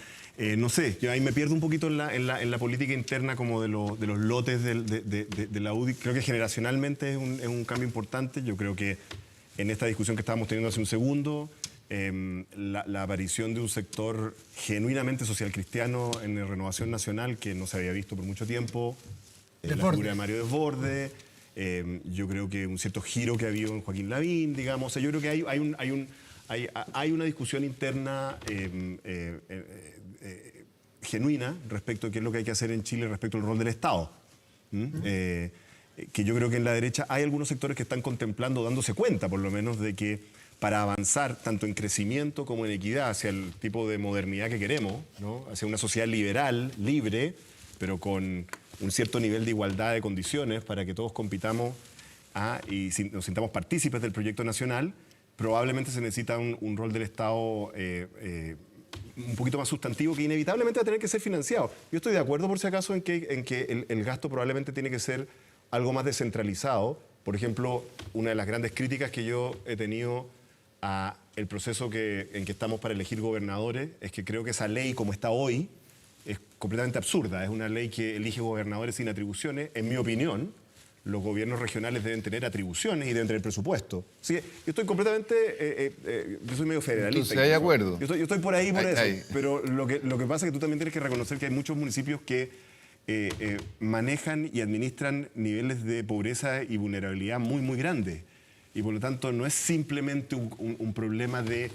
No sé, yo ahí me pierdo un poquito en la política interna como de los lotes de la UDI. Creo que generacionalmente es un cambio importante. Yo creo que en esta discusión que estábamos teniendo hace un segundo, la aparición de un sector genuinamente social cristiano en la Renovación Nacional que no se había visto por mucho tiempo, la figura de Mario Desbordes, yo creo que un cierto giro que ha habido en Joaquín Lavín, digamos. O sea, yo creo que hay una discusión interna genuina respecto a qué es lo que hay que hacer en Chile respecto al rol del Estado. Que yo creo que en la derecha hay algunos sectores que están contemplando, dándose cuenta por lo menos de que para avanzar tanto en crecimiento como en equidad hacia el tipo de modernidad que queremos, ¿no? Hacia una sociedad liberal, libre, pero con un cierto nivel de igualdad de condiciones para que todos compitamos y nos sintamos partícipes del proyecto nacional, probablemente se necesita un rol del Estado un poquito más sustantivo que inevitablemente va a tener que ser financiado. Yo estoy de acuerdo, por si acaso, en que el gasto probablemente tiene que ser algo más descentralizado. Por ejemplo, una de las grandes críticas que yo he tenido a el proceso en que estamos para elegir gobernadores es que creo que esa ley, como está hoy, es completamente absurda. Es una ley que elige gobernadores sin atribuciones. En mi opinión, los gobiernos regionales deben tener atribuciones y deben tener presupuesto. Sí, yo estoy completamente... yo soy medio federalista. Entonces, ¿hay acuerdo? Yo estoy por ahí, por eso. Ahí. Pero lo que pasa es que tú también tienes que reconocer que hay muchos municipios que manejan y administran niveles de pobreza y vulnerabilidad muy, muy grandes. Y por lo tanto no es simplemente un problema de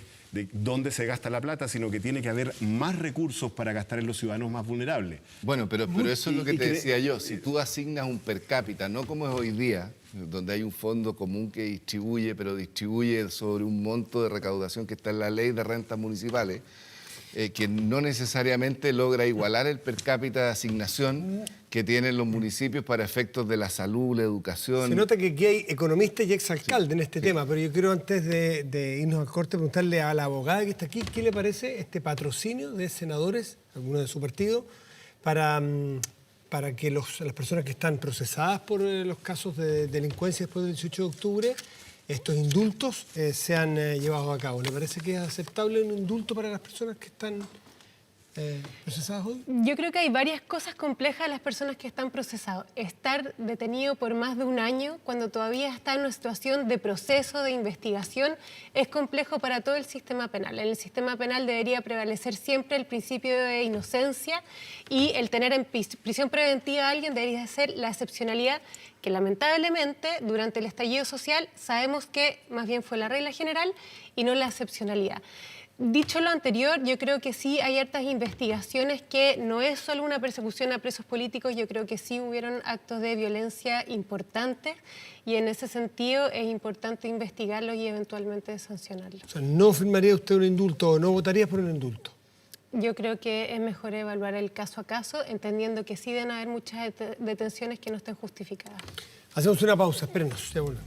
dónde se gasta la plata, sino que tiene que haber más recursos para gastar en los ciudadanos más vulnerables. Bueno, pero eso es lo que te decía yo. Si tú asignas un per cápita, no como es hoy día, donde hay un fondo común que distribuye, pero distribuye sobre un monto de recaudación que está en la ley de rentas municipales, que no necesariamente logra igualar el per cápita de asignación que tienen los municipios para efectos de la salud, la educación. Se nota que aquí hay economistas y exalcaldes en este tema, pero yo quiero antes de irnos al corte preguntarle a la abogada que está aquí, ¿qué le parece este patrocinio de senadores, algunos de su partido, para que las personas que están procesadas por los casos de delincuencia después del 18 de octubre, estos indultos sean llevados a cabo? ¿Le parece que es aceptable un indulto para las personas que están procesadas hoy? Yo creo que hay varias cosas complejas de las personas que están procesadas. Estar detenido por más de un año, cuando todavía está en una situación de proceso, de investigación, es complejo para todo el sistema penal. En el sistema penal debería prevalecer siempre el principio de inocencia y el tener en prisión preventiva a alguien debería ser la excepcionalidad, que lamentablemente durante el estallido social sabemos que más bien fue la regla general y no la excepcionalidad. Dicho lo anterior, yo creo que sí hay hartas investigaciones que no es solo una persecución a presos políticos, yo creo que sí hubieron actos de violencia importantes y en ese sentido es importante investigarlos y eventualmente sancionarlos. O sea, ¿no firmaría usted un indulto o no votaría por un indulto? Yo creo que es mejor evaluar el caso a caso, entendiendo que sí deben haber muchas detenciones que no estén justificadas. Hacemos una pausa, espérenos, ya volvemos.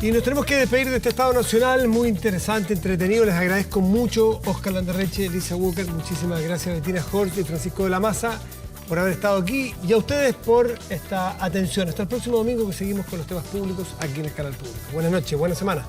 Y nos tenemos que despedir de este Estado Nacional muy interesante, entretenido. Les agradezco mucho, Oscar Landerreche, Elisa Walker, muchísimas gracias, Bettina Horst y Francisco de la Maza, por haber estado aquí y a ustedes por esta atención. Hasta el próximo domingo, que seguimos con los temas públicos aquí en el Canal Público. Buenas noches, buena semana.